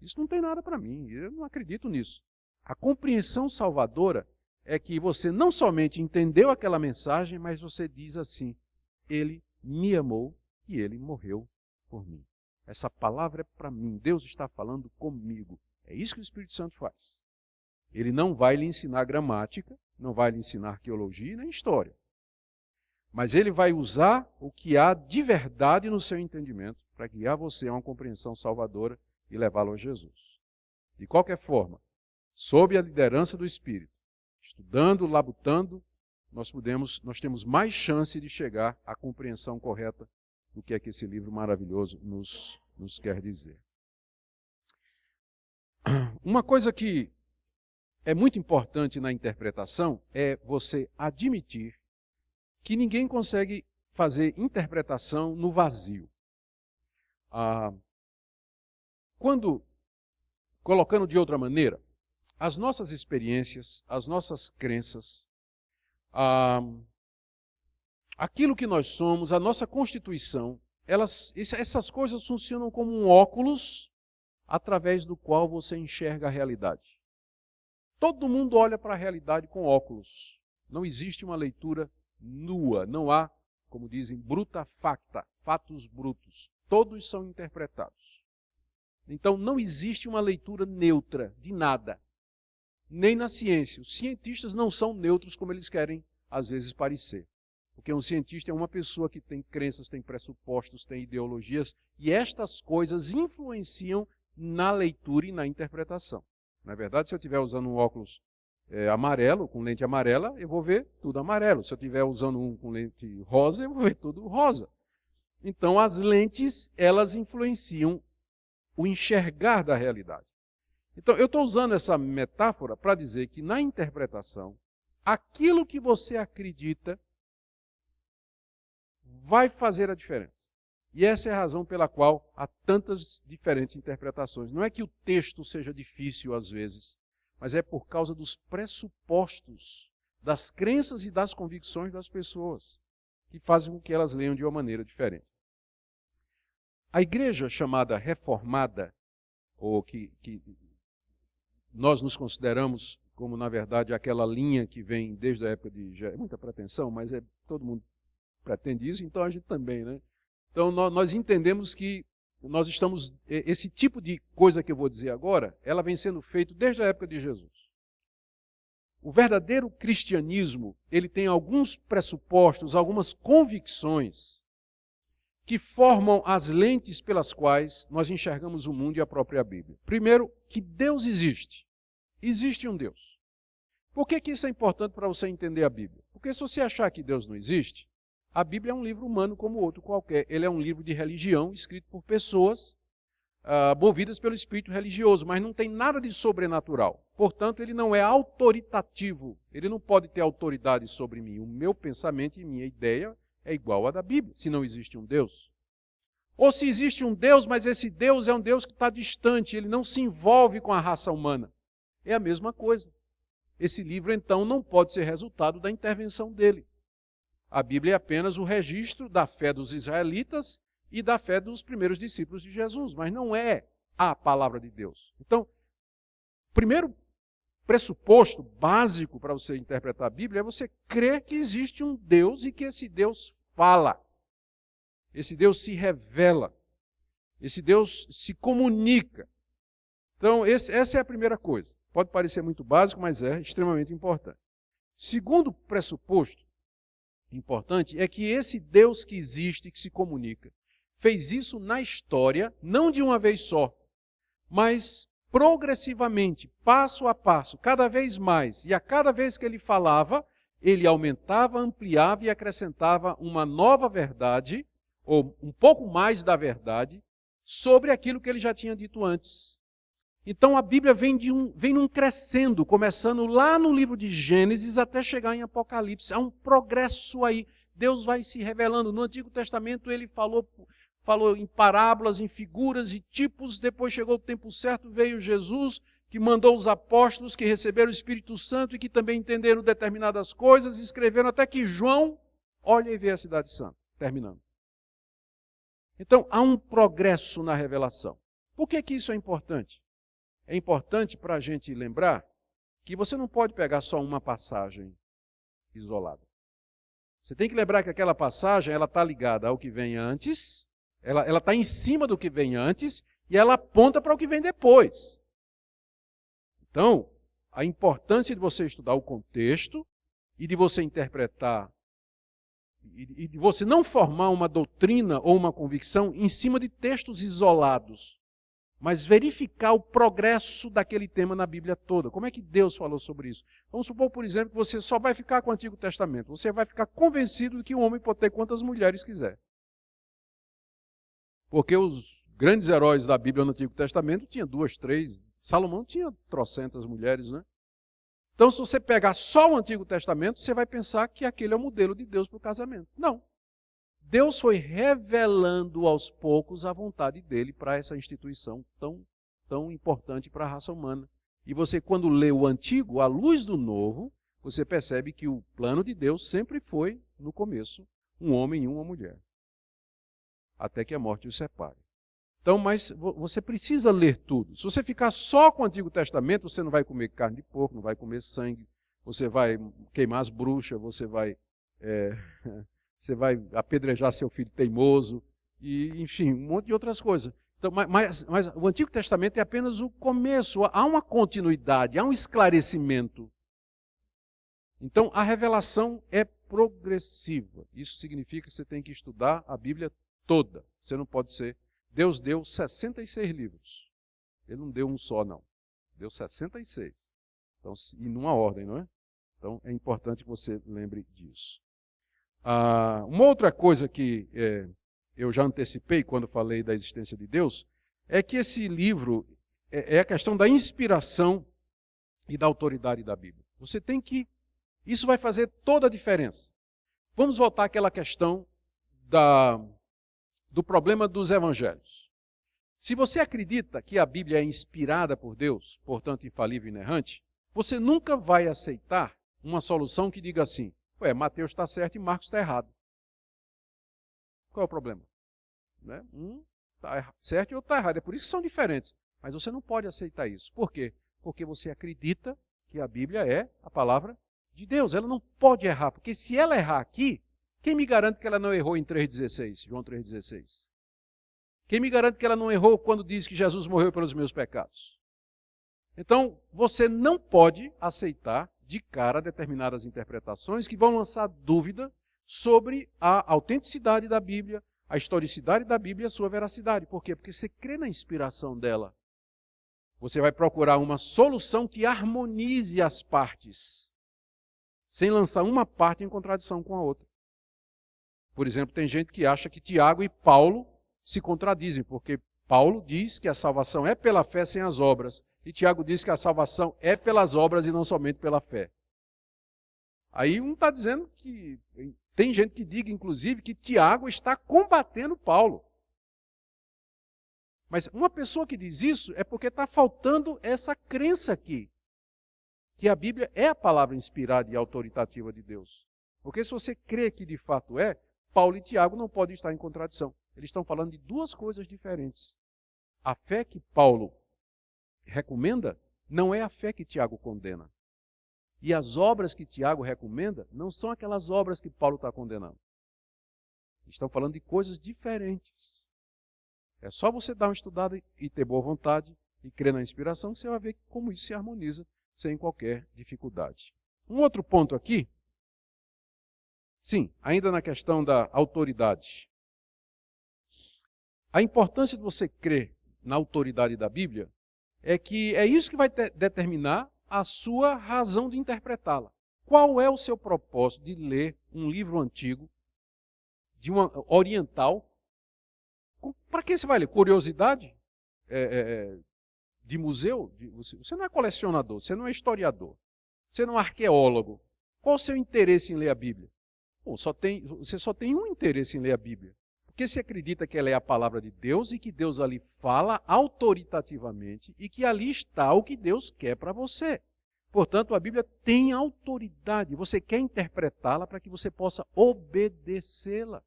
isso não tem nada para mim, eu não acredito nisso. A compreensão salvadora é que você não somente entendeu aquela mensagem, mas você diz assim, ele me amou e ele morreu por mim. Essa palavra é para mim, Deus está falando comigo. É isso que o Espírito Santo faz. Ele não vai lhe ensinar gramática, não vai lhe ensinar arqueologia nem história. Mas ele vai usar o que há de verdade no seu entendimento para guiar você a uma compreensão salvadora e levá-lo a Jesus. De qualquer forma, sob a liderança do Espírito, estudando, labutando, nós temos mais chance de chegar à compreensão correta do que é que esse livro maravilhoso nos quer dizer. Uma coisa que é muito importante na interpretação é você admitir que ninguém consegue fazer interpretação no vazio. Colocando de outra maneira, as nossas experiências, as nossas crenças, aquilo que nós somos, a nossa constituição, essas coisas funcionam como um óculos através do qual você enxerga a realidade. Todo mundo olha para a realidade com óculos. Não existe uma leitura nua, não há, como dizem, bruta facta, fatos brutos. Todos são interpretados. Então não existe uma leitura neutra de nada, nem na ciência. Os cientistas não são neutros como eles querem às vezes parecer. Porque um cientista é uma pessoa que tem crenças, tem pressupostos, tem ideologias, e estas coisas influenciam na leitura e na interpretação. Na verdade, se eu estiver usando um óculos amarelo, com lente amarela, eu vou ver tudo amarelo. Se eu estiver usando um com lente rosa, eu vou ver tudo rosa. Então, as lentes, elas influenciam o enxergar da realidade. Então, eu estou usando essa metáfora para dizer que na interpretação, aquilo que você acredita vai fazer a diferença. E essa é a razão pela qual há tantas diferentes interpretações. Não é que o texto seja difícil às vezes, mas é por causa dos pressupostos, das crenças e das convicções das pessoas, que fazem com que elas leiam de uma maneira diferente. A igreja chamada reformada, ou que nós nos consideramos como, na verdade, aquela linha que vem desde a época de... É muita pretensão, mas todo mundo pretende isso, então a gente também, né? Então nós entendemos que nós estamos... Esse tipo de coisa que eu vou dizer agora, ela vem sendo feita desde a época de Jesus. O verdadeiro cristianismo, ele tem alguns pressupostos, algumas convicções que formam as lentes pelas quais nós enxergamos o mundo e a própria Bíblia. Primeiro, que Deus existe. Existe um Deus. Por que isso é importante para você entender a Bíblia? Porque se você achar que Deus não existe, a Bíblia é um livro humano como outro qualquer. Ele é um livro de religião escrito por pessoas movidas pelo espírito religioso, mas não tem nada de sobrenatural. Portanto, ele não é autoritativo. Ele não pode ter autoridade sobre mim. O meu pensamento e minha ideia é igual à da Bíblia, se não existe um Deus. Ou se existe um Deus, mas esse Deus é um Deus que está distante, ele não se envolve com a raça humana. É a mesma coisa. Esse livro, então, não pode ser resultado da intervenção dele. A Bíblia é apenas o registro da fé dos israelitas e da fé dos primeiros discípulos de Jesus, mas não é a palavra de Deus. Então, o primeiro pressuposto básico para você interpretar a Bíblia é você crer que existe um Deus e que esse Deus fala. Esse Deus se revela. Esse Deus se comunica. Então, essa é a primeira coisa. Pode parecer muito básico, mas é extremamente importante. Segundo pressuposto importante é que esse Deus que existe, que se comunica, fez isso na história, não de uma vez só, mas progressivamente, passo a passo, cada vez mais. E a cada vez que ele falava, ele aumentava, ampliava e acrescentava uma nova verdade, ou um pouco mais da verdade, sobre aquilo que ele já tinha dito antes. Então a Bíblia vem num crescendo, começando lá no livro de Gênesis até chegar em Apocalipse. Há um progresso aí. Deus vai se revelando. No Antigo Testamento ele falou em parábolas, em figuras e tipos. Depois chegou o tempo certo, veio Jesus, que mandou os apóstolos que receberam o Espírito Santo e que também entenderam determinadas coisas, e escreveram até que João olha e vê a cidade santa. Terminando. Então há um progresso na revelação. Por que isso é importante? É importante para a gente lembrar que você não pode pegar só uma passagem isolada. Você tem que lembrar que aquela passagem ela está ligada ao que vem antes, ela está em cima do que vem antes e ela aponta para o que vem depois. Então, a importância de você estudar o contexto e de você interpretar e de você não formar uma doutrina ou uma convicção em cima de textos isolados, mas verificar o progresso daquele tema na Bíblia toda. Como é que Deus falou sobre isso? Vamos supor, por exemplo, que você só vai ficar com o Antigo Testamento. Você vai ficar convencido de que um homem pode ter quantas mulheres quiser. Porque os grandes heróis da Bíblia no Antigo Testamento tinham 2, 3. Salomão tinha trocentas mulheres, né? Então, se você pegar só o Antigo Testamento, você vai pensar que aquele é o modelo de Deus para o casamento. Não. Deus foi revelando aos poucos a vontade dele para essa instituição tão importante para a raça humana. E você, quando lê o Antigo, à luz do Novo, você percebe que o plano de Deus sempre foi, no começo, um homem e uma mulher. Até que a morte os separe. Então, mas você precisa ler tudo. Se você ficar só com o Antigo Testamento, você não vai comer carne de porco, não vai comer sangue, você vai queimar as bruxas, você vai apedrejar seu filho teimoso, e, enfim, um monte de outras coisas. Então, mas o Antigo Testamento é apenas o começo, há uma continuidade, há um esclarecimento. Então, a revelação é progressiva. Isso significa que você tem que estudar a Bíblia toda. Você não pode ser... Deus deu 66 livros. Ele não deu um só, não. Deu 66. Então, e numa ordem, não é? Então, é importante que você lembre disso. Uma outra coisa que eu já antecipei quando falei da existência de Deus, é que esse livro é a questão da inspiração e da autoridade da Bíblia. Você tem que... Isso vai fazer toda a diferença. Vamos voltar àquela questão do problema dos evangelhos. Se você acredita que a Bíblia é inspirada por Deus, portanto infalível e inerrante, você nunca vai aceitar uma solução que diga assim: Mateus está certo e Marcos está errado. Qual é o problema? Né? Um está certo e outro está errado. É por isso que são diferentes. Mas você não pode aceitar isso. Por quê? Porque você acredita que a Bíblia é a palavra de Deus. Ela não pode errar. Porque se ela errar aqui, quem me garante que ela não errou em 3,16? João 3,16. Quem me garante que ela não errou quando diz que Jesus morreu pelos meus pecados? Então, você não pode aceitar de cara determinadas interpretações que vão lançar dúvida sobre a autenticidade da Bíblia, a historicidade da Bíblia e a sua veracidade. Por quê? Porque você crê na inspiração dela. Você vai procurar uma solução que harmonize as partes, sem lançar uma parte em contradição com a outra. Por exemplo, tem gente que acha que Tiago e Paulo se contradizem, porque Paulo diz que a salvação é pela fé sem as obras, e Tiago diz que a salvação é pelas obras e não somente pela fé. Aí um está dizendo que... Tem gente que diga, inclusive, que Tiago está combatendo Paulo. Mas uma pessoa que diz isso é porque está faltando essa crença aqui, que a Bíblia é a palavra inspirada e autoritativa de Deus. Porque se você crê que de fato é, Paulo e Tiago não podem estar em contradição. Eles estão falando de duas coisas diferentes. A fé que Paulo recomenda não é a fé que Tiago condena. E as obras que Tiago recomenda não são aquelas obras que Paulo está condenando. Estão falando de coisas diferentes. É só você dar uma estudada e ter boa vontade e crer na inspiração, que você vai ver como isso se harmoniza sem qualquer dificuldade. Um outro ponto aqui, sim, ainda na questão da autoridade. A importância de você crer na autoridade da Bíblia é que é isso que vai determinar a sua razão de interpretá-la. Qual é o seu propósito de ler um livro antigo, de uma oriental? Para que você vai ler? Curiosidade? De museu? Você não é colecionador, você não é historiador, você não é arqueólogo. Qual o seu interesse em ler a Bíblia? Você só tem um interesse em ler a Bíblia. Porque você acredita que ela é a palavra de Deus e que Deus ali fala autoritativamente e que ali está o que Deus quer para você. Portanto, a Bíblia tem autoridade. Você quer interpretá-la para que você possa obedecê-la.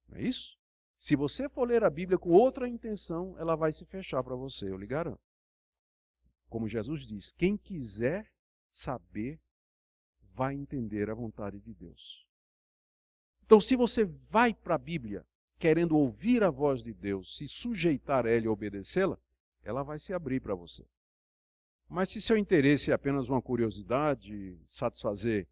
Não é isso? Se você for ler a Bíblia com outra intenção, ela vai se fechar para você, eu lhe garanto. Como Jesus diz, quem quiser saber, vai entender a vontade de Deus. Então, se você vai para a Bíblia querendo ouvir a voz de Deus, se sujeitar a ela e obedecê-la, ela vai se abrir para você. Mas se seu interesse é apenas uma curiosidade, satisfazer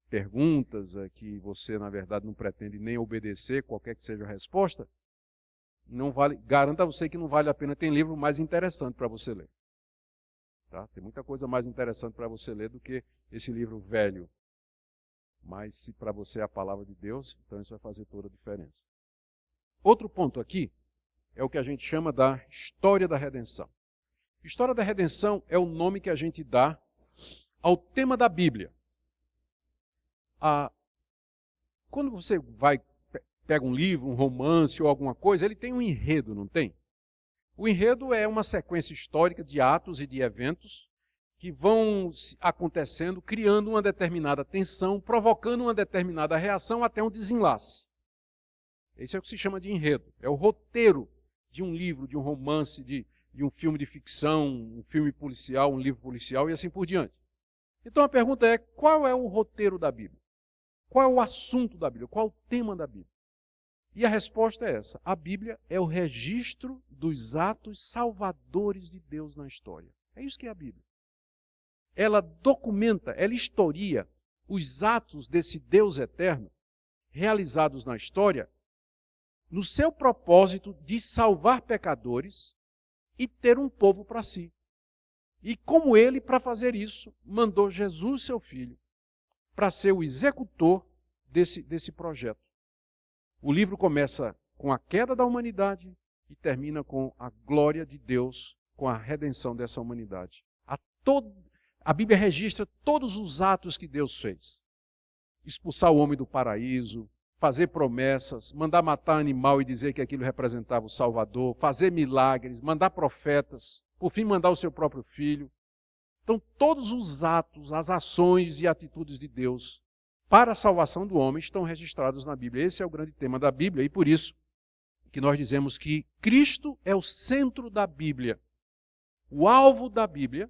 perguntas que você, na verdade, não pretende nem obedecer, qualquer que seja a resposta, não vale, garanto a você que não vale a pena. Tem livro mais interessante para você ler. Tá? Tem muita coisa mais interessante para você ler do que esse livro velho. Mas se para você é a palavra de Deus, então isso vai fazer toda a diferença. Outro ponto aqui é o que a gente chama da história da redenção. História da redenção é o nome que a gente dá ao tema da Bíblia. Quando você pega um livro, um romance ou alguma coisa, ele tem um enredo, não tem? O enredo é uma sequência histórica de atos e de eventos que vão acontecendo, criando uma determinada tensão, provocando uma determinada reação até um desenlace. Esse é o que se chama de enredo. É o roteiro de um livro, de um romance, de um filme de ficção, um filme policial, um livro policial e assim por diante. Então a pergunta é, qual é o roteiro da Bíblia? Qual é o assunto da Bíblia? Qual é o tema da Bíblia? E a resposta é essa. A Bíblia é o registro dos atos salvadores de Deus na história. É isso que é a Bíblia. Ela documenta, ela historia os atos desse Deus eterno realizados na história no seu propósito de salvar pecadores e ter um povo para si. E como ele, para fazer isso, mandou Jesus, seu filho, para ser o executor desse projeto. O livro começa com a queda da humanidade e termina com a glória de Deus, com a redenção dessa humanidade. A Bíblia registra todos os atos que Deus fez. Expulsar o homem do paraíso, fazer promessas, mandar matar animal e dizer que aquilo representava o Salvador, fazer milagres, mandar profetas, por fim mandar o seu próprio filho. Então todos os atos, as ações e atitudes de Deus para a salvação do homem estão registrados na Bíblia. Esse é o grande tema da Bíblia e por isso que nós dizemos que Cristo é o centro da Bíblia. O alvo da Bíblia,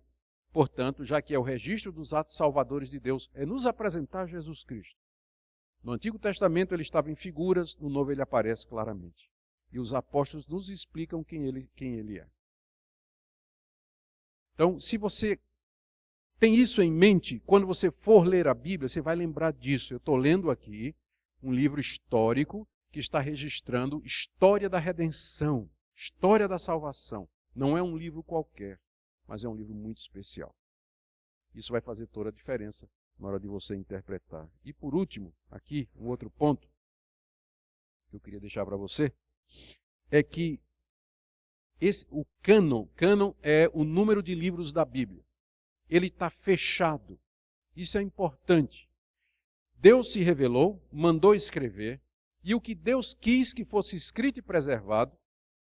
portanto, já que é o registro dos atos salvadores de Deus, é nos apresentar Jesus Cristo. No Antigo Testamento ele estava em figuras, no Novo ele aparece claramente. E os apóstolos nos explicam quem ele é. Então, se você tem isso em mente, quando você for ler a Bíblia, você vai lembrar disso. Eu estou lendo aqui um livro histórico que está registrando história da redenção, história da salvação. Não é um livro qualquer, mas é um livro muito especial. Isso vai fazer toda a diferença na hora de você interpretar. E por último, aqui, um outro ponto que eu queria deixar para você, é que o cânon é o número de livros da Bíblia. Ele está fechado. Isso é importante. Deus se revelou, mandou escrever, e o que Deus quis que fosse escrito e preservado,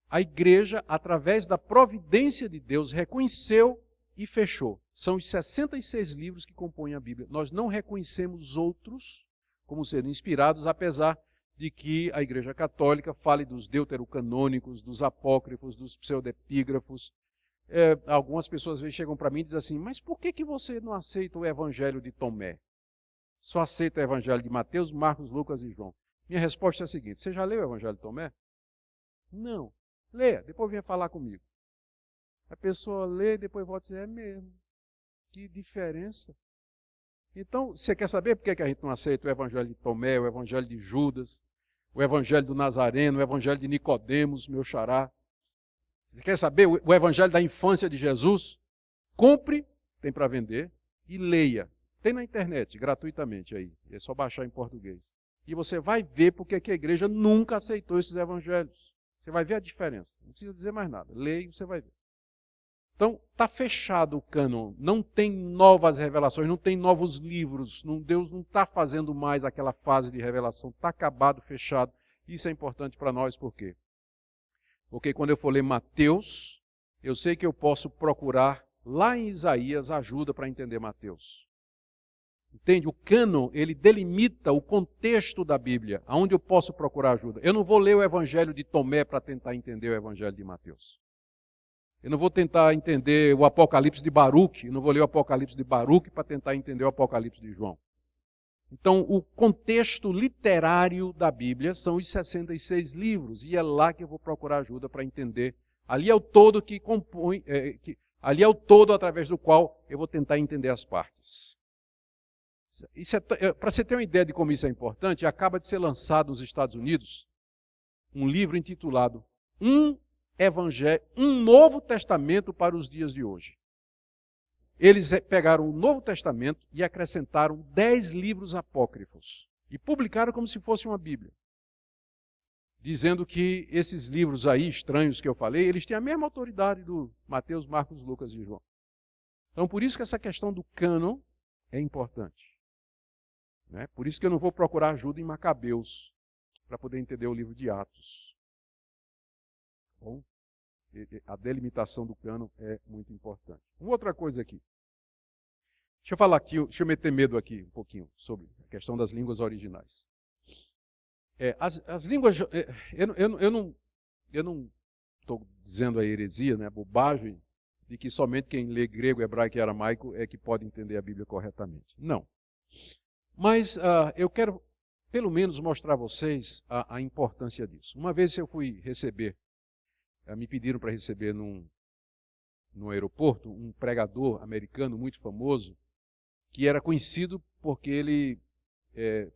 a igreja, através da providência de Deus, reconheceu e fechou. São os 66 livros que compõem a Bíblia. Nós não reconhecemos outros como sendo inspirados, apesar de que a Igreja Católica fale dos deuterocanônicos, dos apócrifos, dos pseudepígrafos. Algumas pessoas às vezes chegam para mim e dizem assim, mas por que você não aceita o Evangelho de Tomé? Só aceita o Evangelho de Mateus, Marcos, Lucas e João. Minha resposta é a seguinte, você já leu o Evangelho de Tomé? Não. Leia, depois venha falar comigo. A pessoa lê e depois volta e diz, é mesmo. Que diferença. Então, você quer saber por que a gente não aceita o Evangelho de Tomé, o Evangelho de Judas, o Evangelho do Nazareno, o Evangelho de Nicodemos, meu xará? Você quer saber o Evangelho da infância de Jesus? Compre, tem para vender, e leia. Tem na internet, gratuitamente aí. É só baixar em português. E você vai ver porque que a igreja nunca aceitou esses evangelhos. Você vai ver a diferença. Não precisa dizer mais nada. Leia e você vai ver. Então, está fechado o cânon. Não tem novas revelações, não tem novos livros. Deus não está fazendo mais aquela fase de revelação. Está acabado, fechado. Isso é importante para nós, por quê? Porque quando eu for ler Mateus, eu sei que eu posso procurar lá em Isaías ajuda para entender Mateus. Entende? O cânon, ele delimita o contexto da Bíblia, aonde eu posso procurar ajuda. Eu não vou ler o Evangelho de Tomé para tentar entender o Evangelho de Mateus. Eu não vou tentar entender o Apocalipse de Baruque, eu não vou ler o Apocalipse de Baruque para tentar entender o Apocalipse de João. Então, o contexto literário da Bíblia são os 66 livros, e é lá que eu vou procurar ajuda para entender. Ali é o todo que compõe, ali é o todo através do qual eu vou tentar entender as partes. Para você ter uma ideia de como isso é importante, acaba de ser lançado nos Estados Unidos um livro intitulado Um Novo Testamento para os Dias de Hoje. Eles pegaram o Novo Testamento e acrescentaram 10 livros apócrifos e publicaram como se fosse uma Bíblia, dizendo que esses livros aí, estranhos que eu falei, eles têm a mesma autoridade do Mateus, Marcos, Lucas e João. Então, por isso que essa questão do cânon é importante. Né? Por isso que eu não vou procurar ajuda em Macabeus, para poder entender o livro de Atos. Bom, a delimitação do cânon é muito importante. Uma outra coisa aqui. Deixa eu falar aqui, deixa eu meter medo aqui um pouquinho sobre a questão das línguas originais. As línguas, eu não estou dizendo a heresia, né, a bobagem, de que somente quem lê grego, hebraico e aramaico é que pode entender a Bíblia corretamente. Não. Mas eu quero, pelo menos, mostrar a vocês a importância disso. Uma vez eu fui receber, me pediram para receber no aeroporto um pregador americano muito famoso, que era conhecido porque ele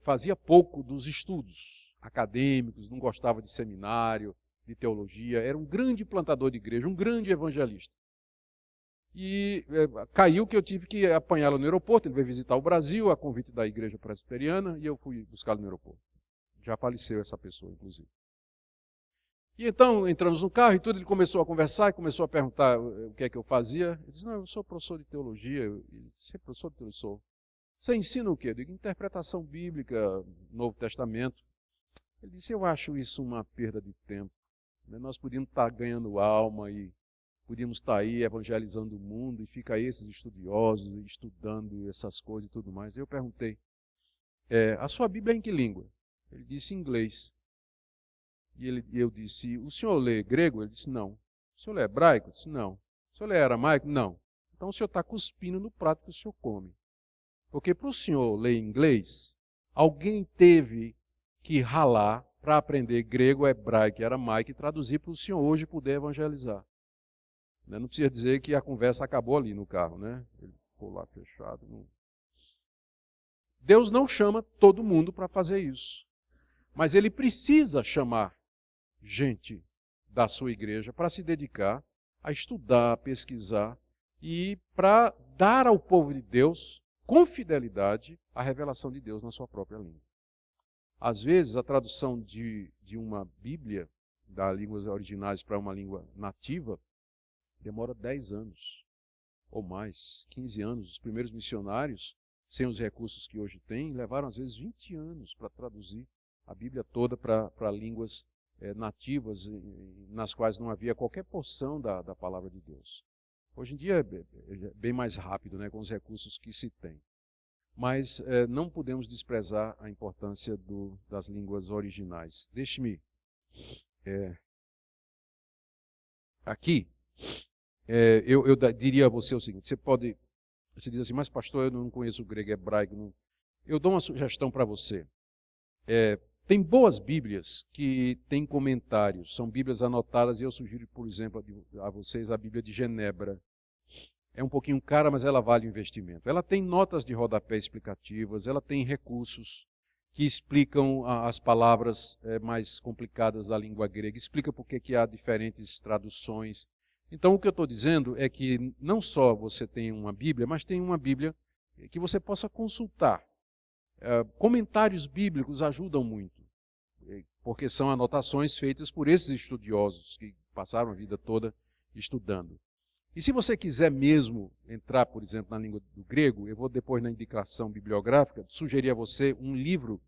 fazia pouco dos estudos acadêmicos, não gostava de seminário, de teologia, era um grande plantador de igreja, um grande evangelista. E caiu que eu tive que apanhá-lo no aeroporto, ele veio visitar o Brasil, a convite da igreja presbiteriana, e eu fui buscá-lo no aeroporto. Já faleceu essa pessoa, inclusive. E então, entramos no carro e tudo, ele começou a conversar e começou a perguntar o que é que eu fazia. Eu disse, não, eu sou professor de teologia. Você é professor de teologia? Sou. Você ensina o quê? Eu digo, interpretação bíblica, Novo Testamento. Ele disse, eu acho isso uma perda de tempo. Nós podíamos estar ganhando alma e podíamos estar aí evangelizando o mundo e fica aí esses estudiosos estudando essas coisas e tudo mais. Eu perguntei, a sua Bíblia é em que língua? Ele disse, em inglês. E eu disse, o senhor lê grego? Ele disse, não. O senhor lê hebraico? Eu disse, não. O senhor lê aramaico? Não. Então o senhor está cuspindo no prato que o senhor come. Porque para o senhor ler inglês, alguém teve que ralar para aprender grego, hebraico e aramaico e traduzir para o senhor hoje poder evangelizar. Não precisa dizer que a conversa acabou ali no carro, né? Ele ficou lá fechado. Não. Deus não chama todo mundo para fazer isso. Mas Ele precisa chamar gente da sua igreja para se dedicar a estudar, a pesquisar e para dar ao povo de Deus, com fidelidade, a revelação de Deus na sua própria língua. Às vezes, a tradução de uma Bíblia, das línguas originais para uma língua nativa, demora 10 anos ou mais, 15 anos. Os primeiros missionários, sem os recursos que hoje têm, levaram às vezes 20 anos para traduzir a Bíblia toda para línguas nativas, nas quais não havia qualquer porção da palavra de Deus. Hoje em dia é bem mais rápido, né, com os recursos que se tem. Mas não podemos desprezar a importância das línguas originais. Deixe-me aqui. Eu diria a você o seguinte, você diz assim, mas pastor, eu não conheço o grego e hebraico. Não. Eu dou uma sugestão para você. Tem boas Bíblias que têm comentários, são Bíblias anotadas, e eu sugiro, por exemplo, a vocês a Bíblia de Genebra. É um pouquinho cara, mas ela vale o investimento. Ela tem notas de rodapé explicativas, ela tem recursos que explicam as palavras mais complicadas da língua grega, explica por que há diferentes traduções. Então, o que eu estou dizendo é que não só você tem uma Bíblia, mas tem uma Bíblia que você possa consultar. Comentários bíblicos ajudam muito, porque são anotações feitas por esses estudiosos que passaram a vida toda estudando. E se você quiser mesmo entrar, por exemplo, na língua do grego, eu vou depois na indicação bibliográfica sugerir a você um livro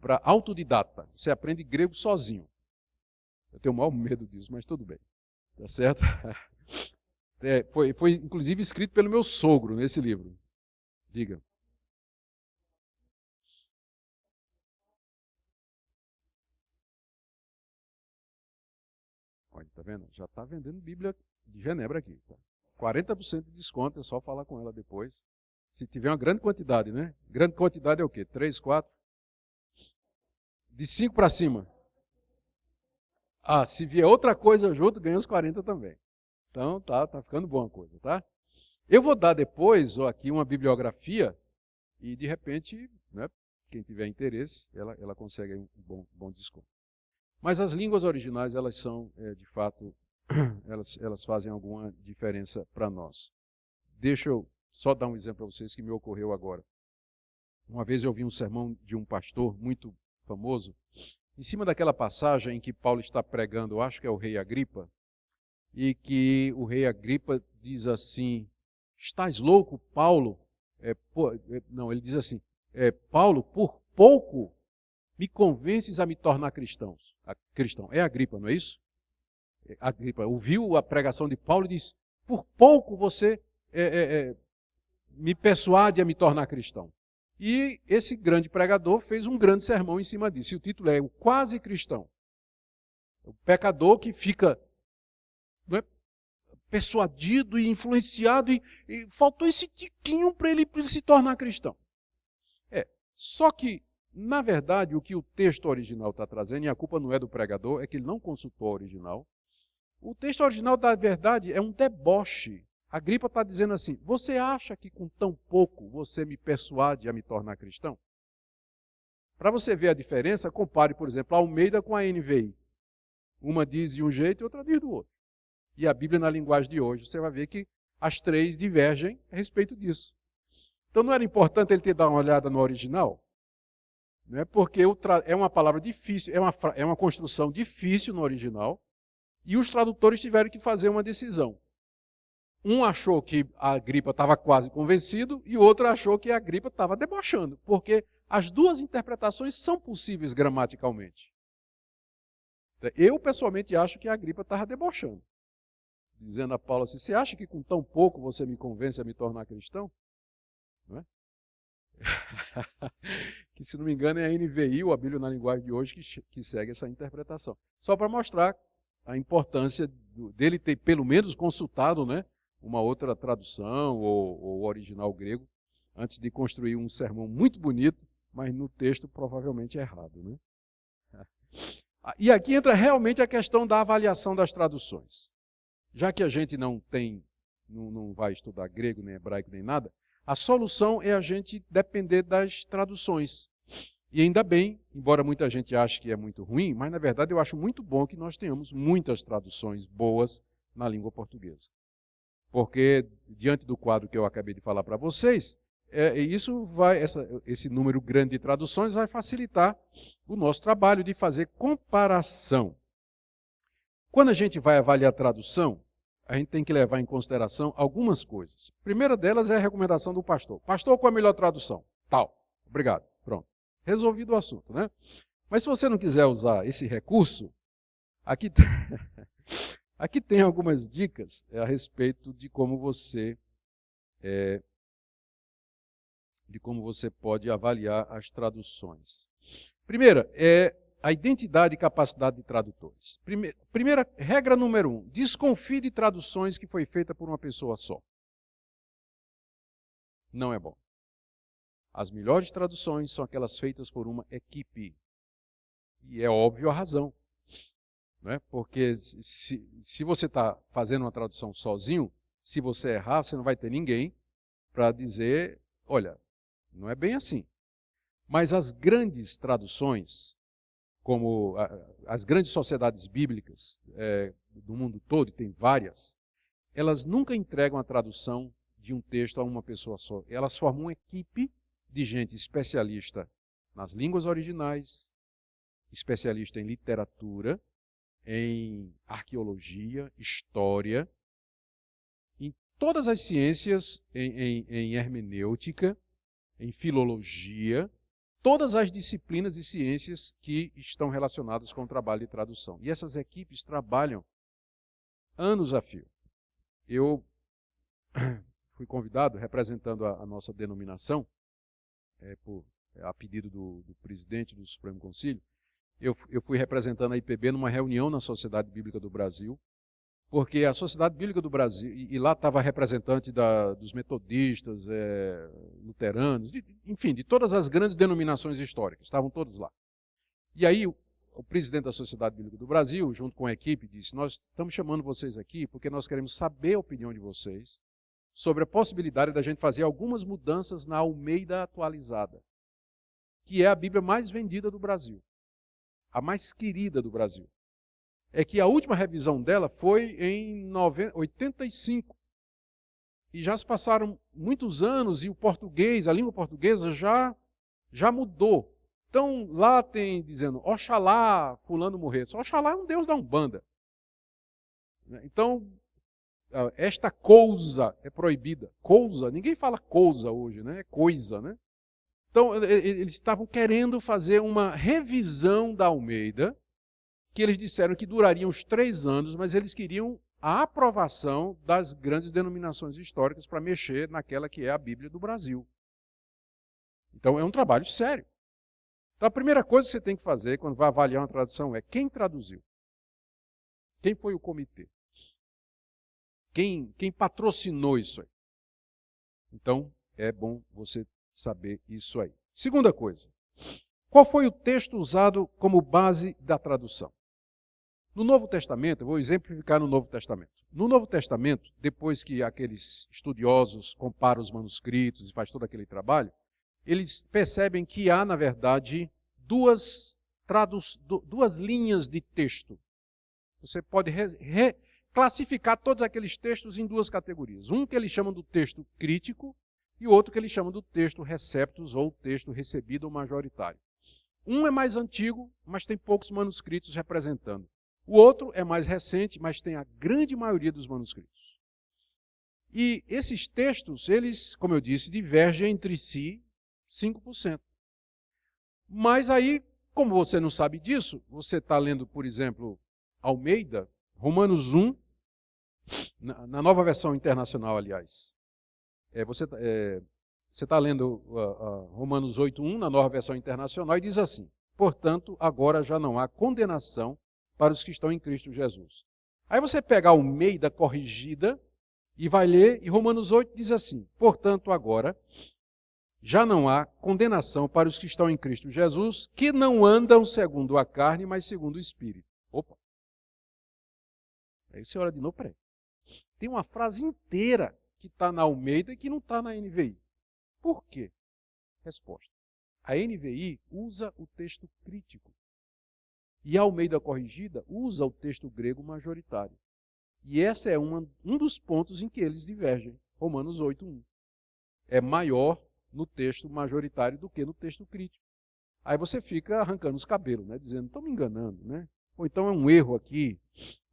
para autodidata. Você aprende grego sozinho. Eu tenho o maior medo disso, mas tudo bem. Tá certo? Foi inclusive escrito pelo meu sogro nesse livro. Diga. Olha, tá vendo? Já está vendendo Bíblia de Genebra aqui. Tá? 40% de desconto, é só falar com ela depois. Se tiver uma grande quantidade, né? Grande quantidade é o quê? 3, 4? De 5 para cima. Se vier outra coisa junto, ganha os 40 também. Então, tá ficando boa a coisa, tá? Eu vou dar depois aqui uma bibliografia e, de repente, né, quem tiver interesse, ela consegue um bom desconto. Mas as línguas originais, elas são, de fato, elas fazem alguma diferença para nós. Deixa eu só dar um exemplo para vocês que me ocorreu agora. Uma vez eu vi um sermão de um pastor muito famoso, em cima daquela passagem em que Paulo está pregando, eu acho que é o rei Agripa, e que o rei Agripa diz assim, estás louco, Paulo? Não, ele diz assim, Paulo, por pouco me convences a me tornar cristão. É Agripa, não é isso? Agripa ouviu a pregação de Paulo e disse, por pouco você me persuade a me tornar cristão. E esse grande pregador fez um grande sermão em cima disso. E o título é O Quase Cristão. O pecador que fica, não é, persuadido e influenciado e faltou esse tiquinho para ele se tornar cristão. Só que, na verdade, o que o texto original está trazendo, e a culpa não é do pregador, é que ele não consultou o original. O texto original, da verdade, é um deboche. Agripa está dizendo assim, você acha que com tão pouco você me persuade a me tornar cristão? Para você ver a diferença, compare, por exemplo, a Almeida com a NVI. Uma diz de um jeito e outra diz do outro. E a Bíblia, na linguagem de hoje, você vai ver que as três divergem a respeito disso. Então não era importante ele ter dado uma olhada no original? Não é? Porque é uma palavra difícil, é uma construção difícil no original, e os tradutores tiveram que fazer uma decisão. Um achou que a Agripa estava quase convencido e o outro achou que a Agripa estava debochando, porque as duas interpretações são possíveis gramaticalmente. Eu, pessoalmente, acho que a Agripa estava debochando, dizendo a Paulo assim, você acha que com tão pouco você me convence a me tornar cristão? Não é? Que, se não me engano, é a NVI, ou a Bíblia na linguagem de hoje, que segue essa interpretação. Só para mostrar a importância dele ter, pelo menos, consultado, né, uma outra tradução ou original grego, antes de construir um sermão muito bonito, mas no texto provavelmente errado. Né? E aqui entra realmente a questão da avaliação das traduções. Já que a gente não vai estudar grego, nem hebraico, nem nada, a solução é a gente depender das traduções. E ainda bem, embora muita gente ache que é muito ruim, mas na verdade eu acho muito bom que nós tenhamos muitas traduções boas na língua portuguesa. Porque, diante do quadro que eu acabei de falar para vocês, esse número grande de traduções vai facilitar o nosso trabalho de fazer comparação. Quando a gente vai avaliar a tradução, a gente tem que levar em consideração algumas coisas. A primeira delas é a recomendação do pastor. Pastor, qual é a melhor tradução? Tal. Obrigado. Pronto. Resolvido o assunto, né? Mas se você não quiser usar esse recurso, aqui tem algumas dicas a respeito de como você pode avaliar as traduções. Primeira é a identidade e capacidade de tradutores. Primeira regra número 1, desconfie de traduções que foi feita por uma pessoa só. Não é bom. As melhores traduções são aquelas feitas por uma equipe. E é óbvio a razão. Não é? Porque se você está fazendo uma tradução sozinho, se você errar, você não vai ter ninguém para dizer, olha, não é bem assim. Mas as grandes traduções, como as grandes sociedades bíblicas do mundo todo, e tem várias, elas nunca entregam a tradução de um texto a uma pessoa só. Elas formam uma equipe de gente especialista nas línguas originais, especialista em literatura, em arqueologia, história, em todas as ciências, em hermenêutica, em filologia, todas as disciplinas e ciências que estão relacionadas com o trabalho de tradução. E essas equipes trabalham anos a fio. Eu fui convidado, representando a nossa denominação, a pedido do presidente do Supremo Concílio, eu fui representando a IPB numa reunião na Sociedade Bíblica do Brasil, porque a Sociedade Bíblica do Brasil, e lá estava representante dos metodistas, luteranos, enfim, de todas as grandes denominações históricas, estavam todos lá. E aí o presidente da Sociedade Bíblica do Brasil, junto com a equipe, disse, nós estamos chamando vocês aqui porque nós queremos saber a opinião de vocês sobre a possibilidade da gente fazer algumas mudanças na Almeida atualizada, que é a Bíblia mais vendida do Brasil, a mais querida do Brasil. É que a última revisão dela foi em 85. E já se passaram muitos anos e o português, a língua portuguesa já mudou. Então lá tem dizendo, Oxalá fulano morresse. Oxalá é um deus da Umbanda. Então, esta coisa é proibida. Coisa, ninguém fala coisa hoje, né? É coisa, né? Então, eles estavam querendo fazer uma revisão da Almeida, que eles disseram que duraria uns 3 anos, mas eles queriam a aprovação das grandes denominações históricas para mexer naquela que é a Bíblia do Brasil. Então é um trabalho sério. Então a primeira coisa que você tem que fazer quando vai avaliar uma tradução é quem traduziu? Quem foi o comitê? Quem patrocinou isso aí? Então é bom você saber isso aí. Segunda coisa, qual foi o texto usado como base da tradução? No Novo Testamento, eu vou exemplificar no Novo Testamento. No Novo Testamento, depois que aqueles estudiosos comparam os manuscritos e faz todo aquele trabalho, eles percebem que há, na verdade, duas linhas de texto. Você pode classificar todos aqueles textos em duas categorias. Um que eles chamam do texto crítico e outro que eles chamam do texto receptus ou texto recebido ou majoritário. Um é mais antigo, mas tem poucos manuscritos representando. O outro é mais recente, mas tem a grande maioria dos manuscritos. E esses textos, eles, como eu disse, divergem entre si 5%. Mas aí, como você não sabe disso, você está lendo, por exemplo, Almeida, Romanos 1, na nova versão internacional, aliás. Você está lendo Romanos 8:1 na nova versão internacional e diz assim: portanto, agora já não há condenação para os que estão em Cristo Jesus. Aí você pega a Almeida corrigida e vai ler, e Romanos 8 diz assim: portanto, agora já não há condenação para os que estão em Cristo Jesus, que não andam segundo a carne, mas segundo o Espírito. Opa! Aí você olha de novo, peraí. Tem uma frase inteira que está na Almeida e que não está na NVI. Por quê? Resposta. A NVI usa o texto crítico. E a Almeida corrigida usa o texto grego majoritário. E esse é um dos pontos em que eles divergem. Romanos 8:1. É maior no texto majoritário do que no texto crítico. Aí você fica arrancando os cabelos, né? Dizendo, estão me enganando, né? Ou então é um erro aqui,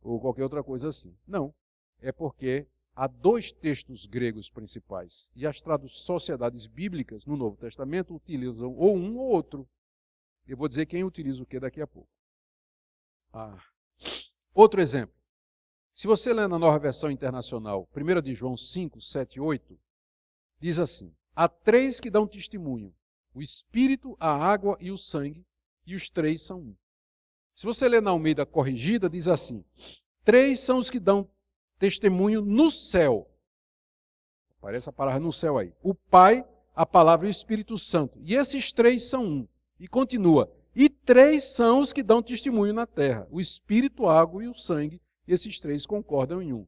ou qualquer outra coisa assim. Não, é porque há dois textos gregos principais. E as sociedades bíblicas no Novo Testamento utilizam ou um ou outro. Eu vou dizer quem utiliza o que daqui a pouco. Outro exemplo. Se você ler na nova versão internacional, 1 de João 5, 7 e 8, diz assim: há três que dão testemunho, o Espírito, a água e o sangue, e os três são um. Se você ler na Almeida corrigida, diz assim: três são os que dão testemunho no céu. Aparece a palavra no céu aí. O Pai, a palavra e o Espírito Santo. E esses três são um. E continua: e três são os que dão testemunho na terra, o Espírito, a água e o sangue. E esses três concordam em um.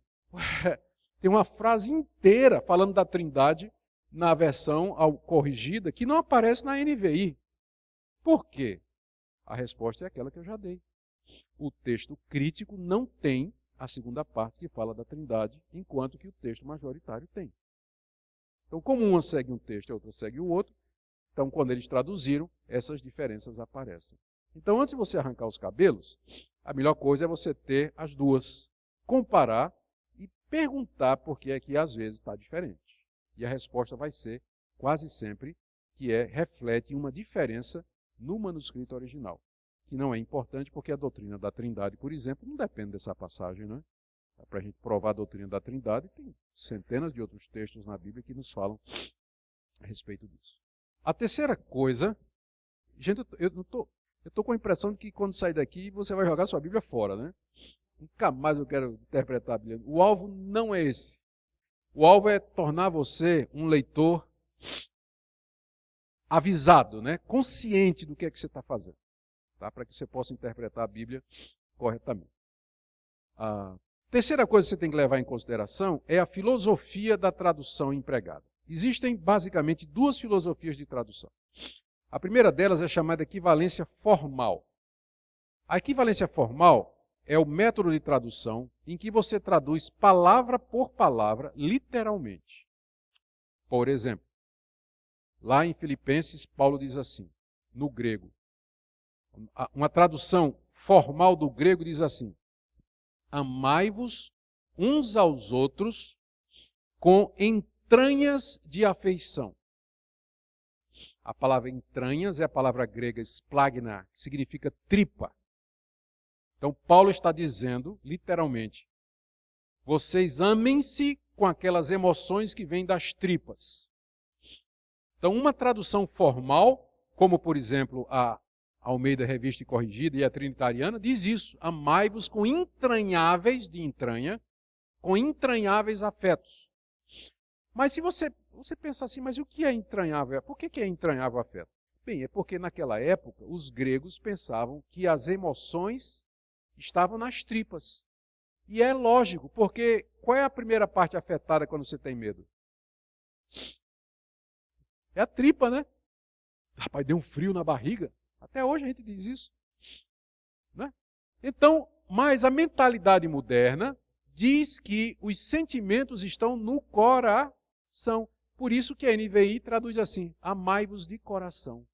Tem uma frase inteira falando da Trindade na versão corrigida que não aparece na NVI. Por quê? A resposta é aquela que eu já dei. O texto crítico não tem a segunda parte que fala da Trindade, enquanto que o texto majoritário tem. Então, como uma segue um texto e a outra segue o outro, então, quando eles traduziram, essas diferenças aparecem. Então, antes de você arrancar os cabelos, a melhor coisa é você ter as duas, comparar e perguntar por que é que às vezes está diferente. E a resposta vai ser, quase sempre, que reflete uma diferença no manuscrito original. Que não é importante porque a doutrina da Trindade, por exemplo, não depende dessa passagem, né? Para a gente provar a doutrina da Trindade, tem centenas de outros textos na Bíblia que nos falam a respeito disso. A terceira coisa, gente, eu estou com a impressão de que quando sair daqui você vai jogar sua Bíblia fora, né? Nunca mais eu quero interpretar a Bíblia. O alvo não é esse. O alvo é tornar você um leitor avisado, né? Consciente do que é que você está fazendo, tá? Para que você possa interpretar a Bíblia corretamente. A terceira coisa que você tem que levar em consideração é a filosofia da tradução empregada. Existem basicamente duas filosofias de tradução. A primeira delas é chamada equivalência formal. A equivalência formal é o método de tradução em que você traduz palavra por palavra, literalmente. Por exemplo, lá em Filipenses, Paulo diz assim, no grego. Uma tradução formal do grego diz assim: amai-vos uns aos outros com entranhas de afeição. A palavra entranhas é a palavra grega splagna, que significa tripa. Então, Paulo está dizendo, literalmente, Vocês amem-se com aquelas emoções que vêm das tripas. Então, uma tradução formal, como por exemplo a Almeida Revista e Corrigida e a Trinitariana, diz isso: amai-vos com entranháveis, de entranha, com entranháveis afetos. Mas se você pensa assim, mas o que é entranhável? Por que é entranhável afeto? Bem, é porque naquela época os gregos pensavam que as emoções estavam nas tripas. E é lógico, porque qual é a primeira parte afetada quando você tem medo? É a tripa, né? Rapaz, deu um frio na barriga. Até hoje a gente diz isso. Né? Então, mas a mentalidade moderna diz que os sentimentos estão no coração. Por isso que a NVI traduz assim: amai-vos de coração.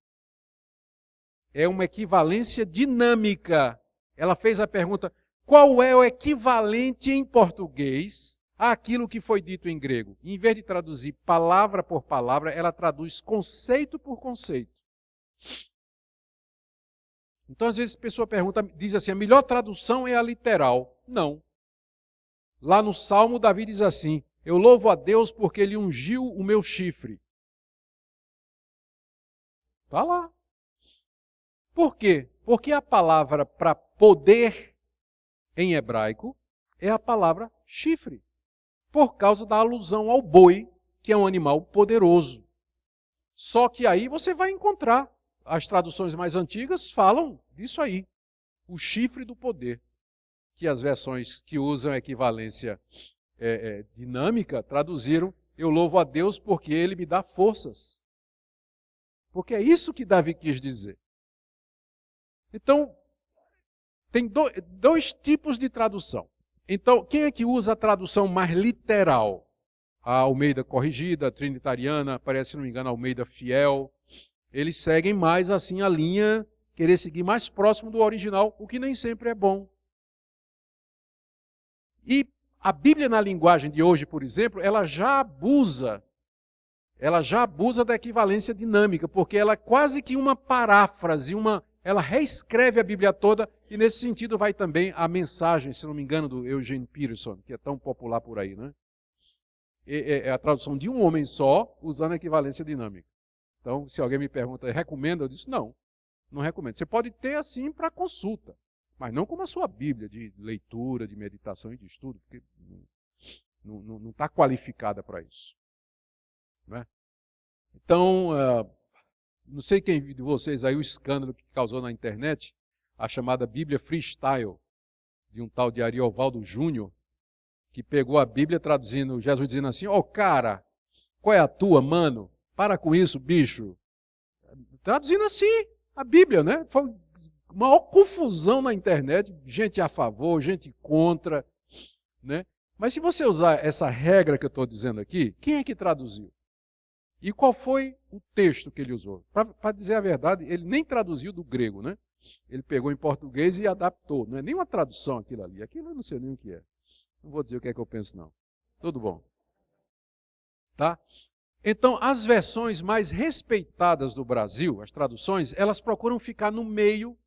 É uma equivalência dinâmica. Ela fez a pergunta: qual é o equivalente em português àquilo que foi dito em grego? Em vez de traduzir palavra por palavra, ela traduz conceito por conceito. Então, às vezes, a pessoa pergunta, diz assim: a melhor tradução é a literal. Não. Lá no Salmo, Davi diz assim: eu louvo a Deus porque ele ungiu o meu chifre. Está lá. Por quê? Porque a palavra para poder em hebraico é a palavra chifre, por causa da alusão ao boi, que é um animal poderoso. Só que aí você vai encontrar, as traduções mais antigas falam disso aí, o chifre do poder, que as versões que usam a equivalência dinâmica traduziram: eu louvo a Deus porque ele me dá forças. Porque é isso que Davi quis dizer. Então, tem dois tipos de tradução. Então, quem é que usa a tradução mais literal? A Almeida Corrigida, a Trinitariana, parece, se não me engano, a Almeida Fiel. Eles seguem mais assim a linha, querer seguir mais próximo do original, o que nem sempre é bom. E a Bíblia na linguagem de hoje, por exemplo, ela já abusa da equivalência dinâmica, porque ela é quase que uma paráfrase, ela reescreve a Bíblia toda, e nesse sentido vai também a mensagem, se não me engano, do Eugene Peterson, que é tão popular por aí, né? É a tradução de um homem só, usando a equivalência dinâmica. Então, se alguém me pergunta, recomenda? Eu disse, não recomendo. Você pode ter assim para consulta, mas não como a sua Bíblia de leitura, de meditação e de estudo, porque não está qualificada para isso. Né? Então, não sei quem de vocês aí o escândalo que causou na internet, a chamada Bíblia Freestyle, de um tal de Ariovaldo Júnior, que pegou a Bíblia traduzindo, Jesus dizendo assim: ó, cara, qual é a tua, mano? Para com isso, bicho. Traduzindo assim a Bíblia, né? Foi uma maior confusão na internet, gente a favor, gente contra, né? Mas se você usar essa regra que eu estou dizendo aqui, quem é que traduziu? E qual foi o texto que ele usou? Para dizer a verdade, ele nem traduziu do grego, né? Ele pegou em português e adaptou. Não é nem uma tradução aquilo ali. Aquilo eu não sei nem o que é. Não vou dizer o que é que eu penso, não. Tudo bom. Tá? Então, as versões mais respeitadas do Brasil, as traduções, elas procuram ficar no meio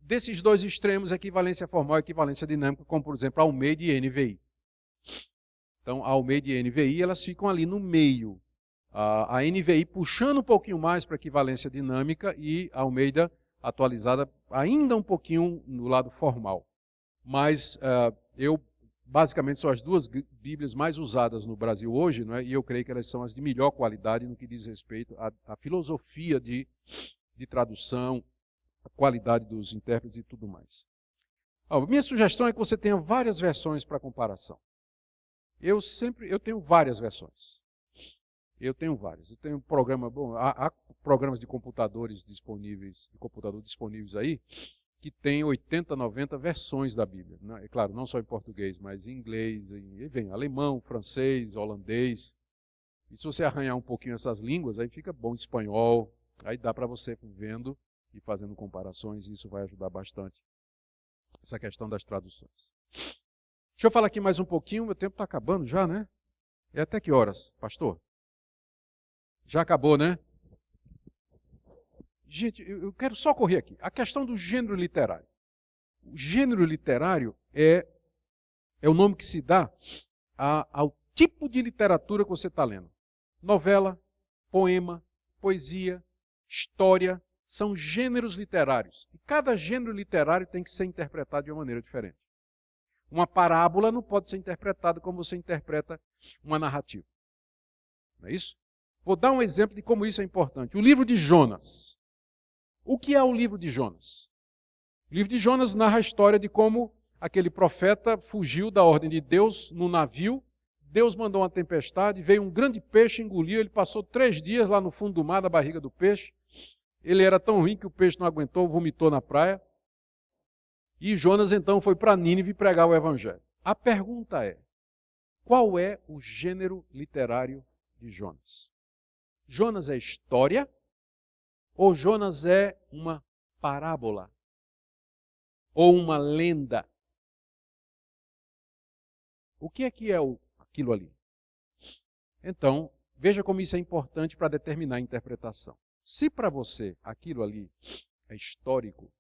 desses dois extremos, equivalência formal e equivalência dinâmica, como, por exemplo, a Almeida e NVI. Então, a Almeida e NVI, elas ficam ali no meio. A NVI puxando um pouquinho mais para a equivalência dinâmica e a Almeida atualizada ainda um pouquinho no lado formal. Mas basicamente são as duas Bíblias mais usadas no Brasil hoje, não é? E eu creio que elas são as de melhor qualidade no que diz respeito à filosofia de tradução, a qualidade dos intérpretes e tudo mais. Minha sugestão é que você tenha várias versões para comparação. Eu tenho várias versões. Eu tenho várias. Eu tenho um programa, há programas de computadores disponíveis, aí, que tem 80, 90 versões da Bíblia. É claro, não só em português, mas em inglês, em alemão, francês, holandês. E se você arranhar um pouquinho essas línguas, aí fica bom espanhol, aí dá para você vendo e fazendo comparações, e isso vai ajudar bastante essa questão das traduções. Deixa eu falar aqui mais um pouquinho, meu tempo está acabando já, né? É até que horas, pastor? Já acabou, né? Gente, eu quero só correr aqui. A questão do gênero literário. O gênero literário é É o nome que se dá ao tipo de literatura que você está lendo. Novela, poema, poesia, história, são gêneros literários. E cada gênero literário tem que ser interpretado de uma maneira diferente. Uma parábola não pode ser interpretada como você interpreta uma narrativa. Não é isso? Vou dar um exemplo de como isso é importante. O livro de Jonas. O que é o livro de Jonas? O livro de Jonas narra a história de como aquele profeta fugiu da ordem de Deus no navio. Deus mandou uma tempestade, veio um grande peixe, engoliu, ele passou 3 dias lá no fundo do mar, na barriga do peixe. Ele era tão ruim que o peixe não aguentou, vomitou na praia. E Jonas então foi para Nínive pregar o evangelho. A pergunta é, qual é o gênero literário de Jonas? Jonas é história ou Jonas é uma parábola? Ou uma lenda? O que é aquilo ali? Então, veja como isso é importante para determinar a interpretação. Se para você aquilo ali é histórico,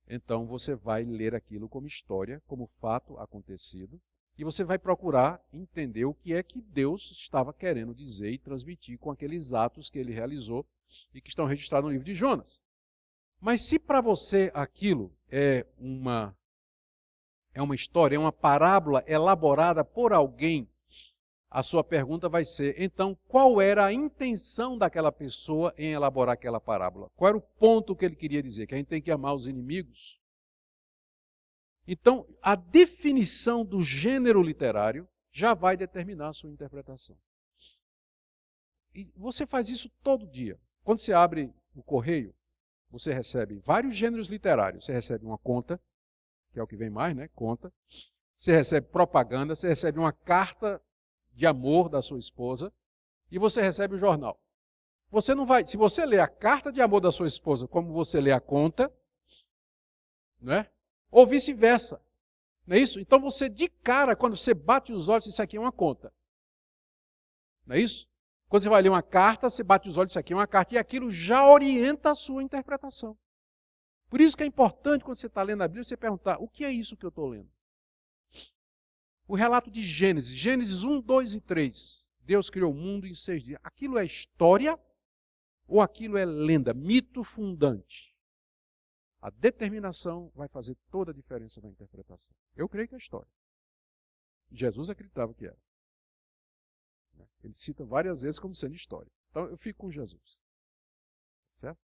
então você vai ler aquilo como história, como fato acontecido, e você vai procurar entender o que é que Deus estava querendo dizer e transmitir com aqueles atos que ele realizou e que estão registrados no livro de Jonas. Mas se para você aquilo é uma história, é uma parábola elaborada por alguém, a sua pergunta vai ser, então, qual era a intenção daquela pessoa em elaborar aquela parábola? Qual era o ponto que ele queria dizer? Que a gente tem que amar os inimigos? Então, a definição do gênero literário já vai determinar a sua interpretação. E você faz isso todo dia. Quando você abre o correio, você recebe vários gêneros literários. Você recebe uma conta, que é o que vem mais, né? Conta. Você recebe propaganda, você recebe uma carta de amor da sua esposa e você recebe o jornal. Você não vai, se você ler a carta de amor da sua esposa como você lê a conta, né? Ou vice-versa. Não é isso? Então você de cara, quando você bate os olhos, isso aqui é uma conta. Não é isso? Quando você vai ler uma carta, você bate os olhos, isso aqui é uma carta, e aquilo já orienta a sua interpretação. Por isso que é importante, quando você está lendo a Bíblia, você perguntar, o que é isso que eu estou lendo? O relato de Gênesis, Gênesis 1, 2 e 3. Deus criou o mundo em 6 dias. Aquilo é história ou aquilo é lenda, mito fundante? A determinação vai fazer toda a diferença na interpretação. Eu creio que é história. Jesus acreditava que era. Ele cita várias vezes como sendo história. Então eu fico com Jesus. Certo?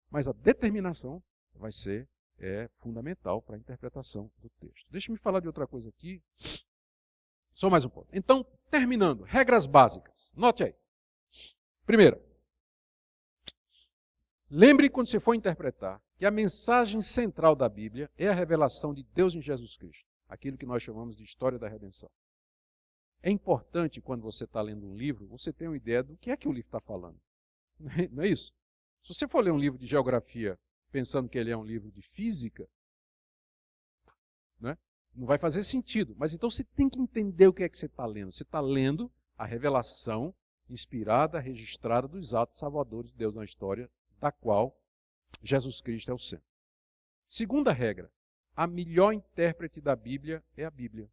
Mas a determinação vai ser fundamental para a interpretação do texto. Deixa-me falar de outra coisa aqui. Só mais um ponto. Então, terminando, regras básicas. Note aí. Primeira, lembre quando você for interpretar que a mensagem central da Bíblia é a revelação de Deus em Jesus Cristo. Aquilo que nós chamamos de história da redenção. É importante, quando você está lendo um livro, você ter uma ideia do que é que o livro está falando. Não é isso? Se você for ler um livro de geografia pensando que ele é um livro de física, né? Não vai fazer sentido. Mas então você tem que entender o que é que você está lendo. Você está lendo a revelação inspirada, registrada dos atos salvadores de Deus na história, da qual Jesus Cristo é o centro. Segunda regra, a melhor intérprete da Bíblia é a Bíblia.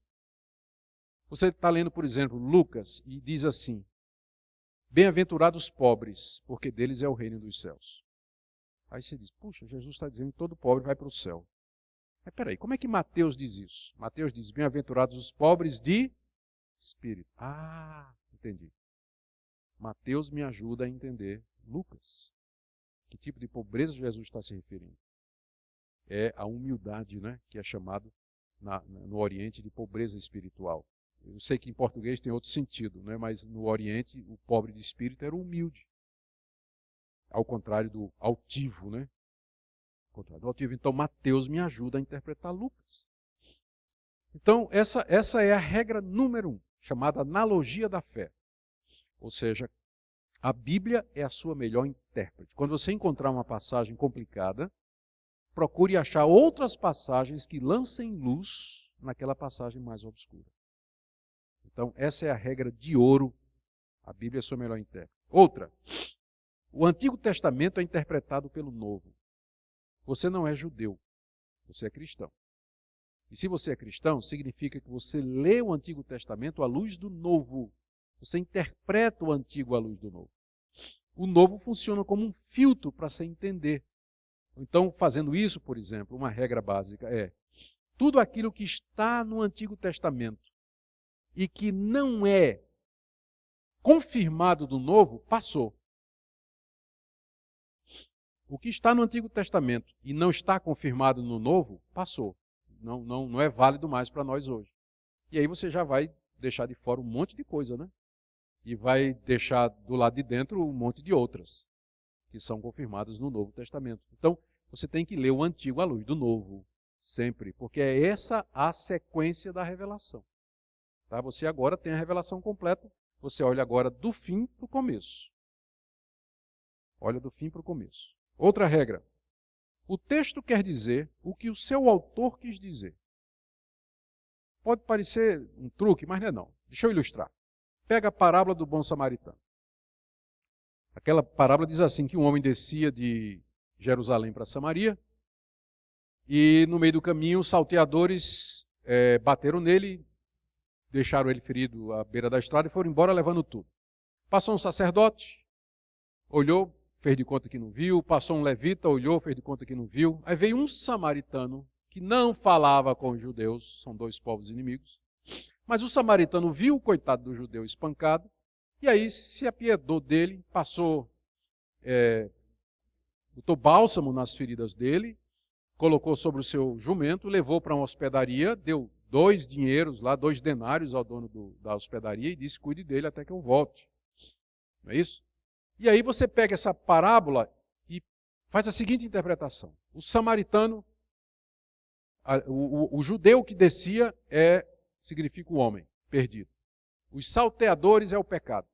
Você está lendo, por exemplo, Lucas e diz assim, bem-aventurados os pobres, porque deles é o reino dos céus. Aí você diz, puxa, Jesus está dizendo que todo pobre vai para o céu. Mas peraí, como é que Mateus diz isso? Mateus diz, bem-aventurados os pobres de espírito. Ah, entendi. Mateus me ajuda a entender Lucas. Que tipo de pobreza Jesus está se referindo? É a humildade, né, que é chamado no Oriente de pobreza espiritual. Eu sei que em português tem outro sentido, né, mas no Oriente o pobre de espírito era o humilde. Ao contrário do altivo, né? Então, Mateus me ajuda a interpretar Lucas. Então, essa é a regra número 1, chamada analogia da fé. Ou seja, a Bíblia é a sua melhor intérprete. Quando você encontrar uma passagem complicada, procure achar outras passagens que lancem luz naquela passagem mais obscura. Então, essa é a regra de ouro. A Bíblia é a sua melhor intérprete. Outra, o Antigo Testamento é interpretado pelo Novo. Você não é judeu, você é cristão. E se você é cristão, significa que você lê o Antigo Testamento à luz do Novo. Você interpreta o Antigo à luz do Novo. O Novo funciona como um filtro para se entender. Então, fazendo isso, por exemplo, uma regra básica é: tudo aquilo que está no Antigo Testamento e que não é confirmado do Novo, passou. O que está no Antigo Testamento e não está confirmado no Novo, passou. Não é válido mais para nós hoje. E aí você já vai deixar de fora um monte de coisa, né? E vai deixar do lado de dentro um monte de outras, que são confirmadas no Novo Testamento. Então, você tem que ler o Antigo à luz do Novo, sempre, porque é essa a sequência da revelação. Tá? Você agora tem a revelação completa, você olha agora do fim para o começo. Olha do fim para o começo. Outra regra. O texto quer dizer o que o seu autor quis dizer. Pode parecer um truque, mas não é não. Deixa eu ilustrar. Pega a parábola do bom samaritano. Aquela parábola diz assim, que um homem descia de Jerusalém para Samaria e no meio do caminho os salteadores bateram nele, deixaram ele ferido à beira da estrada e foram embora levando tudo. Passou um sacerdote, olhou, fez de conta que não viu, passou um levita, olhou, fez de conta que não viu. Aí veio um samaritano que não falava com os judeus, são dois povos inimigos, mas o samaritano viu o coitado do judeu espancado e aí se apiedou dele, botou bálsamo nas feridas dele, colocou sobre o seu jumento, levou para uma hospedaria, deu 2 dinheiros lá, 2 denários ao dono da hospedaria e disse: cuide dele até que eu volte. Não é isso? E aí você pega essa parábola e faz a seguinte interpretação. O samaritano, o judeu que descia significa o homem perdido. Os salteadores é o pecado.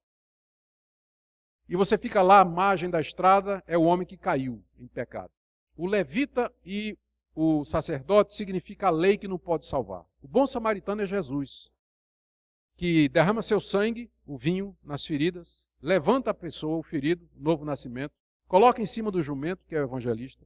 E você fica lá à margem da estrada, é o homem que caiu em pecado. O levita e o sacerdote significa a lei que não pode salvar. O bom samaritano é Jesus, que derrama seu sangue, o vinho, nas feridas, levanta a pessoa, o ferido, o novo nascimento, coloca em cima do jumento, que é o evangelista,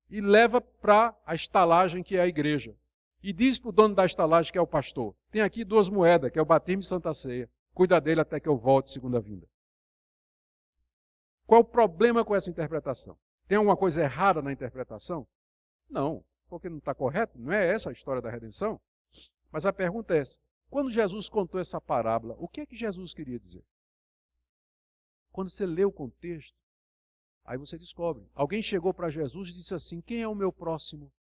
e leva para a estalagem, que é a igreja. E diz para o dono da estalagem, que é o pastor: tem aqui 2 moedas, que é o batismo e Santa Ceia. Cuida dele até que eu volte, segunda vinda. Qual o problema com essa interpretação? Tem alguma coisa errada na interpretação? Não, porque não está correto, não é essa a história da redenção. Mas a pergunta é essa: quando Jesus contou essa parábola, o que é que Jesus queria dizer? Quando você lê o contexto, aí você descobre. Alguém chegou para Jesus e disse assim: quem é o meu próximo?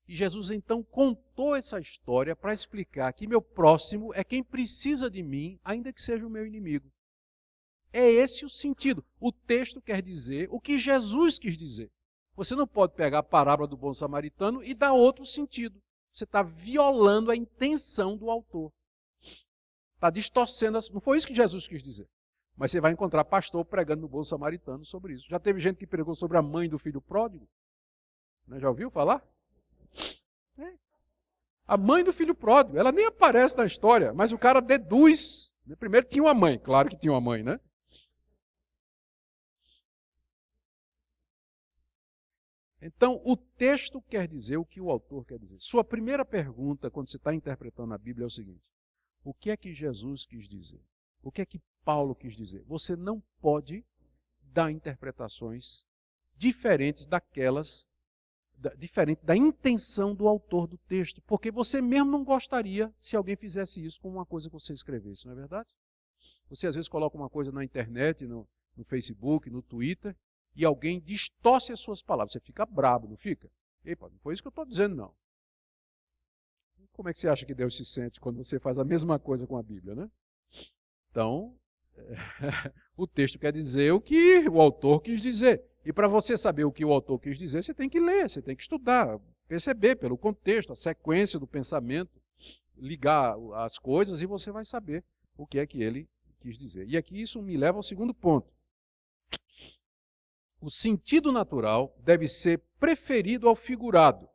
E Jesus então contou essa história para explicar que meu próximo é quem precisa de mim, ainda que seja o meu inimigo. É esse o sentido. O texto quer dizer o que Jesus quis dizer. Você não pode pegar a parábola do bom samaritano e dar outro sentido. Você está violando a intenção do autor. Está distorcendo. Não foi isso que Jesus quis dizer. Mas você vai encontrar pastor pregando no bom samaritano sobre isso. Já teve gente que pregou sobre a mãe do filho pródigo? Já ouviu falar? A mãe do filho pródigo. Ela nem aparece na história, mas o cara deduz. Primeiro tinha uma mãe, claro que tinha uma mãe, né? Então, o texto quer dizer o que o autor quer dizer. Sua primeira pergunta, quando você está interpretando a Bíblia, é o seguinte: o que é que Jesus quis dizer? O que é que Paulo quis dizer? Você não pode dar interpretações diferentes diferente da intenção do autor do texto, porque você mesmo não gostaria se alguém fizesse isso com uma coisa que você escrevesse, não é verdade? Você às vezes coloca uma coisa na internet, no Facebook, no Twitter, e alguém distorce as suas palavras. Você fica brabo, não fica? Epa, não foi isso que eu estou dizendo, não. Como é que você acha que Deus se sente quando você faz a mesma coisa com a Bíblia, né? Então, o texto quer dizer o que o autor quis dizer. E para você saber o que o autor quis dizer, você tem que ler, você tem que estudar, perceber pelo contexto, a sequência do pensamento, ligar as coisas e você vai saber o que é que ele quis dizer. E aqui isso me leva ao segundo ponto. O sentido natural deve ser preferido ao figurado.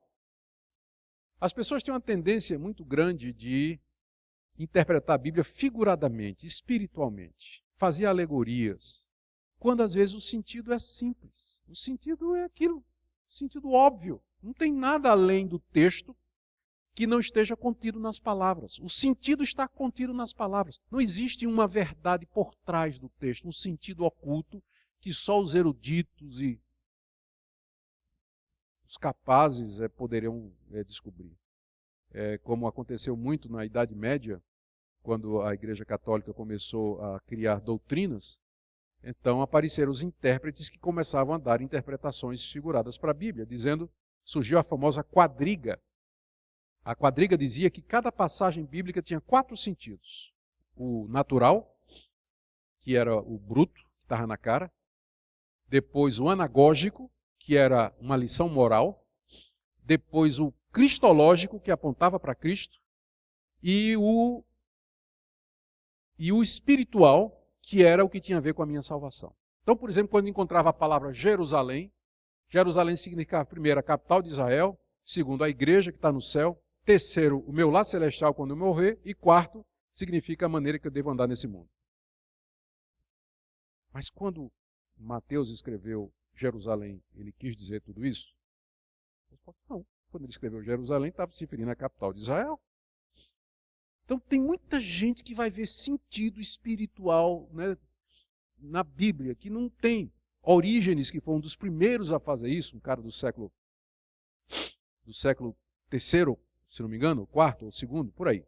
As pessoas têm uma tendência muito grande de interpretar a Bíblia figuradamente, espiritualmente, fazer alegorias, quando às vezes o sentido é simples. O sentido é aquilo, o sentido óbvio. Não tem nada além do texto que não esteja contido nas palavras. O sentido está contido nas palavras. Não existe uma verdade por trás do texto, um sentido oculto que só os eruditos e os capazes poderiam descobrir. Como aconteceu muito na Idade Média, quando a Igreja Católica começou a criar doutrinas, então apareceram os intérpretes que começavam a dar interpretações figuradas para a Bíblia, surgiu a famosa quadriga. A quadriga dizia que cada passagem bíblica tinha 4 sentidos. O natural, que era o bruto, que estava na cara. Depois o anagógico, que era uma lição moral. Depois o cristológico, que apontava para Cristo. E o espiritual, que era o que tinha a ver com a minha salvação. Então, por exemplo, quando encontrava a palavra Jerusalém, Jerusalém significava, primeiro, a capital de Israel, segundo, a igreja que está no céu, terceiro, o meu lar celestial quando eu morrer, e quarto, significa a maneira que eu devo andar nesse mundo. Mas quando Mateus escreveu Jerusalém, ele quis dizer tudo isso? Não. Quando ele escreveu Jerusalém, estava se referindo à capital de Israel. Então tem muita gente que vai ver sentido espiritual, né, na Bíblia, que não tem. Orígenes, que foi um dos primeiros a fazer isso, um cara do século III, se não me engano, quarto ou segundo, por aí.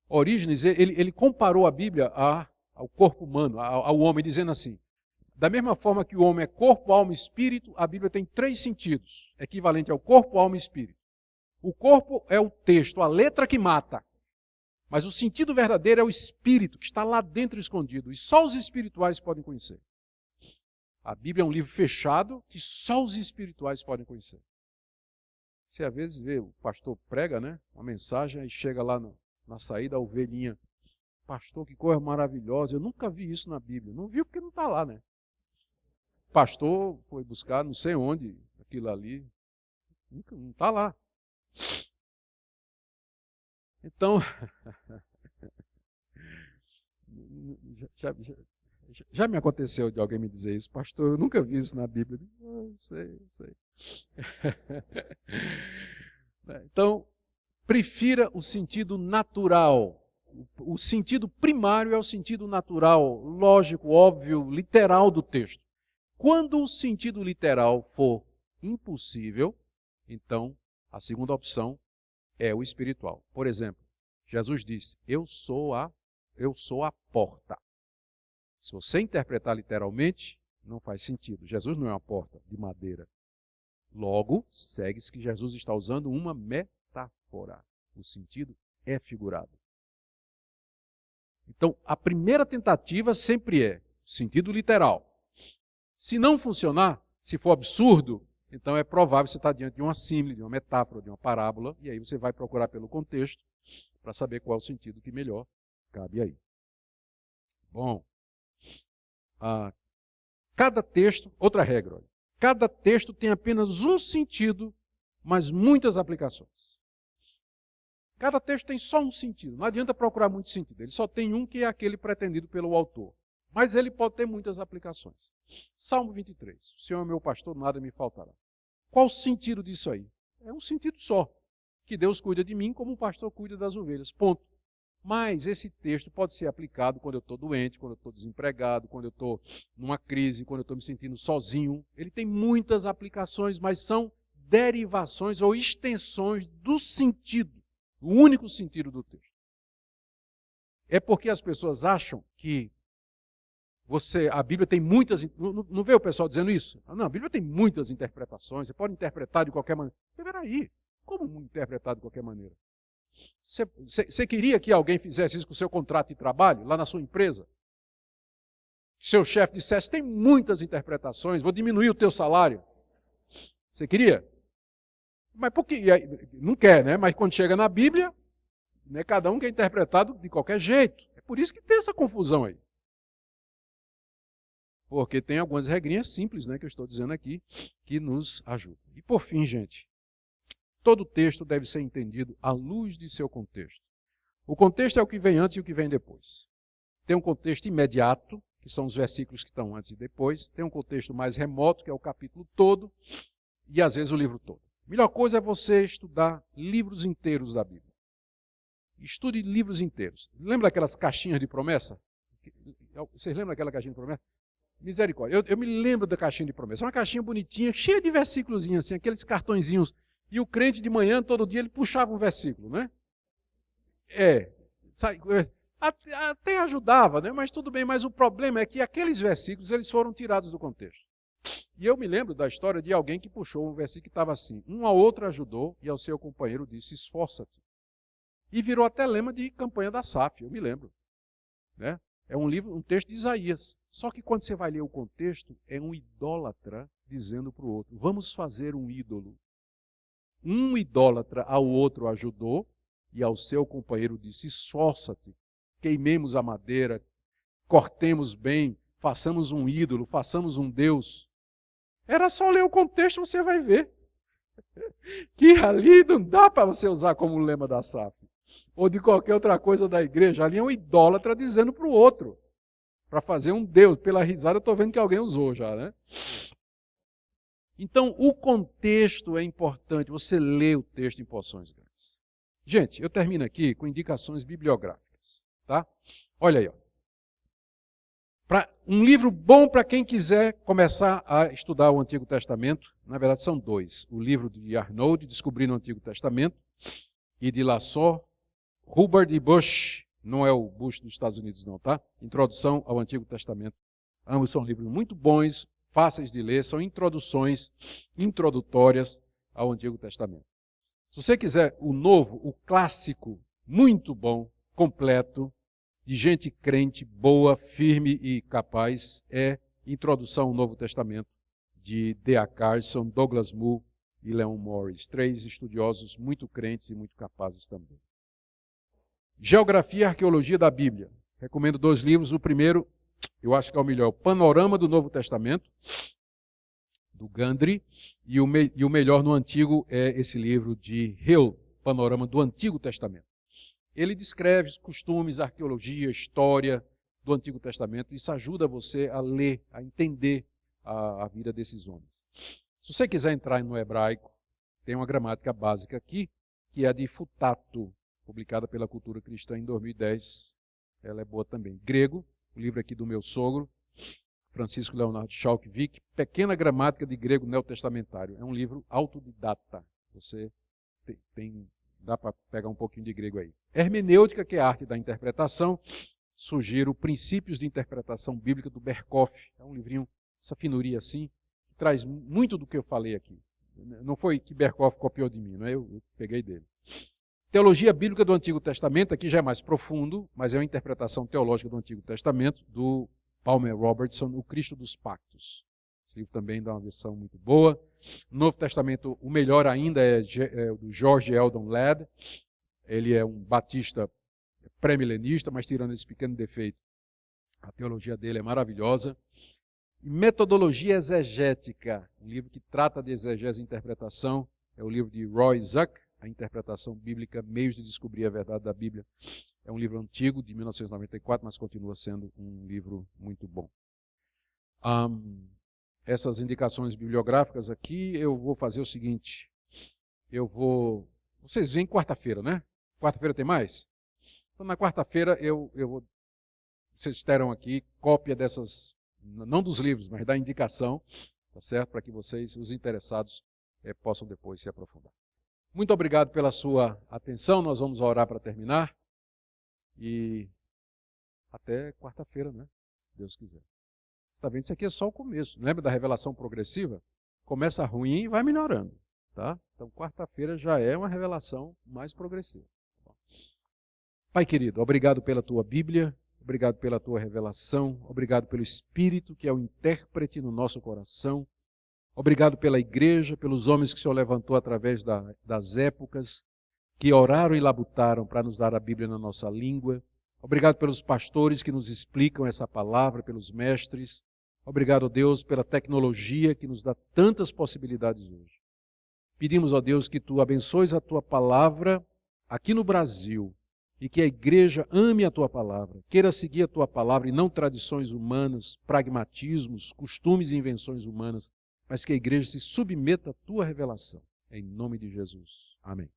Orígenes, ele comparou a Bíblia ao corpo humano, ao homem, dizendo assim, da mesma forma que o homem é corpo, alma e espírito, a Bíblia tem 3 sentidos, equivalente ao corpo, alma e espírito. O corpo é o texto, a letra que mata. Mas o sentido verdadeiro é o espírito, que está lá dentro escondido, e só os espirituais podem conhecer. A Bíblia é um livro fechado que só os espirituais podem conhecer. Você às vezes vê, o pastor prega, né, uma mensagem, e chega lá na saída a ovelhinha. Pastor, que coisa maravilhosa, eu nunca vi isso na Bíblia. Não viu porque não está lá, né? O pastor foi buscar não sei onde, aquilo ali, não está lá. Então, já me aconteceu de alguém me dizer isso, pastor, eu nunca vi isso na Bíblia. Eu sei. Então, prefira o sentido natural. O sentido primário é o sentido natural, lógico, óbvio, literal do texto. Quando o sentido literal for impossível, então a segunda opção é o espiritual. Por exemplo, Jesus disse, eu sou a porta. Se você interpretar literalmente, não faz sentido. Jesus não é uma porta de madeira. Logo, segue-se que Jesus está usando uma metáfora. O sentido é figurado. Então, a primeira tentativa sempre é sentido literal. Se não funcionar, se for absurdo, então é provável que você está diante de uma símile, de uma metáfora, de uma parábola, e aí você vai procurar pelo contexto para saber qual é o sentido que melhor cabe aí. Bom, cada texto, outra regra, olha, cada texto tem apenas um sentido, mas muitas aplicações. Cada texto tem só um sentido, não adianta procurar muito sentido, ele só tem um que é aquele pretendido pelo autor, mas ele pode ter muitas aplicações. Salmo 23, o Senhor é meu pastor, nada me faltará. Qual o sentido disso aí? É um sentido só, que Deus cuida de mim como um pastor cuida das ovelhas, ponto. Mas esse texto pode ser aplicado quando eu estou doente, quando eu estou desempregado, quando eu estou numa crise, quando eu estou me sentindo sozinho. Ele tem muitas aplicações, mas são derivações ou extensões do sentido, o único sentido do texto. É porque as pessoas acham que a Bíblia tem muitas... Não vê o pessoal dizendo isso? Não, a Bíblia tem muitas interpretações, você pode interpretar de qualquer maneira. Espera aí, como interpretar de qualquer maneira? Você queria que alguém fizesse isso com o seu contrato de trabalho, lá na sua empresa? Seu chefe dissesse, tem muitas interpretações, vou diminuir o teu salário. Você queria? Mas por que? Não quer, né? Mas quando chega na Bíblia, né, cada um quer interpretado de qualquer jeito. É por isso que tem essa confusão aí. Porque tem algumas regrinhas simples, né, que eu estou dizendo aqui, que nos ajudam. E por fim, gente, todo texto deve ser entendido à luz de seu contexto. O contexto é o que vem antes e o que vem depois. Tem um contexto imediato, que são os versículos que estão antes e depois. Tem um contexto mais remoto, que é o capítulo todo, e às vezes o livro todo. A melhor coisa é você estudar livros inteiros da Bíblia. Estude livros inteiros. Lembra aquelas caixinhas de promessa? Vocês lembram daquela caixinha de promessa? Misericórdia. Eu me lembro da caixinha de promessa. Uma caixinha bonitinha, cheia de versículos assim, aqueles cartõezinhos. E o crente de manhã, todo dia, ele puxava um versículo, né? Até ajudava, né? Mas tudo bem. Mas o problema é que aqueles versículos, eles foram tirados do contexto. E eu me lembro da história de alguém que puxou um versículo que estava assim: um ao outro ajudou e ao seu companheiro disse, esforça-te. E virou até lema de campanha da SAF, eu me lembro. Né? É um texto de Isaías. Só que quando você vai ler o contexto, é um idólatra dizendo para o outro, vamos fazer um ídolo. Um idólatra ao outro ajudou e ao seu companheiro disse, esforça-te, queimemos a madeira, cortemos bem, façamos um ídolo, façamos um Deus. Era só ler o contexto, você vai ver que ali não dá para você usar como lema da SAF. Ou de qualquer outra coisa da igreja. Ali é um idólatra dizendo para o outro. Para fazer um Deus. Pela risada eu estou vendo que alguém usou já, né? Então, o contexto é importante. Você lê o texto em porções grandes. Gente, eu termino aqui com indicações bibliográficas. Tá? Olha aí, ó. Um livro bom para quem quiser começar a estudar o Antigo Testamento. Na verdade, são dois. O livro de Arnold, Descobrindo o Antigo Testamento, e de Lassor, Hubbard e Bush. Não é o Bush dos Estados Unidos, não, tá? Introdução ao Antigo Testamento. Ambos são livros muito bons, fáceis de ler, são introduções introdutórias ao Antigo Testamento. Se você quiser o novo, o clássico, muito bom, completo, de gente crente, boa, firme e capaz, é Introdução ao Novo Testamento, de D.A. Carson, Douglas Moo e Leon Morris. 3 estudiosos muito crentes e muito capazes também. Geografia e Arqueologia da Bíblia. Recomendo 2 livros. O primeiro, eu acho que é o melhor, o Panorama do Novo Testamento, do Gundry, e o melhor no Antigo é esse livro de Hill, Panorama do Antigo Testamento. Ele descreve os costumes, arqueologia, história do Antigo Testamento. Isso ajuda você a ler, a entender a vida desses homens. Se você quiser entrar no hebraico, tem uma gramática básica aqui, que é a de Futato, publicada pela Cultura Cristã em 2010. Ela é boa também. Grego, o livro aqui do meu sogro, Francisco Leonardo Schalkvik, Pequena Gramática de Grego Neotestamentário. É um livro autodidata. Você dá para pegar um pouquinho de grego aí. Hermenêutica, que é a arte da interpretação. Sugiro Princípios de Interpretação Bíblica, do Berkhoff. É um livrinho, essa finuria assim, que traz muito do que eu falei aqui. Não foi que Berkhoff copiou de mim, não é? Eu peguei dele. Teologia Bíblica do Antigo Testamento, aqui já é mais profundo, mas é uma interpretação teológica do Antigo Testamento, do Palmer Robertson, O Cristo dos Pactos. Esse livro também dá uma versão muito boa. No Novo Testamento, o melhor ainda é o do George Eldon Ladd. Ele é um batista pré-milenista, mas tirando esse pequeno defeito, a teologia dele é maravilhosa. E Metodologia Exegética, um livro que trata de exegese e interpretação, é o livro de Roy Zuck, A Interpretação Bíblica, Meios de Descobrir a Verdade da Bíblia. É um livro antigo, de 1994, mas continua sendo um livro muito bom. Essas indicações bibliográficas aqui, eu vou fazer o seguinte. Vocês vêm quarta-feira, né? Quarta-feira tem mais? Então, na quarta-feira, vocês terão aqui cópia dessas, não dos livros, mas da indicação, tá certo? Para que vocês, os interessados, possam depois se aprofundar. Muito obrigado pela sua atenção. Nós vamos orar para terminar. E até quarta-feira, né? Se Deus quiser. Você está vendo? Isso aqui é só o começo. Lembra da revelação progressiva? Começa ruim e vai melhorando. Tá? Então, quarta-feira já é uma revelação mais progressiva. Pai querido, obrigado pela tua Bíblia, obrigado pela tua revelação, obrigado pelo Espírito que é o intérprete no nosso coração, obrigado pela igreja, pelos homens que o Senhor levantou através das épocas, que oraram e labutaram para nos dar a Bíblia na nossa língua. Obrigado pelos pastores que nos explicam essa palavra, pelos mestres. Obrigado, Deus, pela tecnologia que nos dá tantas possibilidades hoje. Pedimos, ó Deus, que Tu abençoes a Tua palavra aqui no Brasil e que a igreja ame a Tua palavra, queira seguir a Tua palavra e não tradições humanas, pragmatismos, costumes e invenções humanas, mas que a igreja se submeta à Tua revelação. Em nome de Jesus. Amém.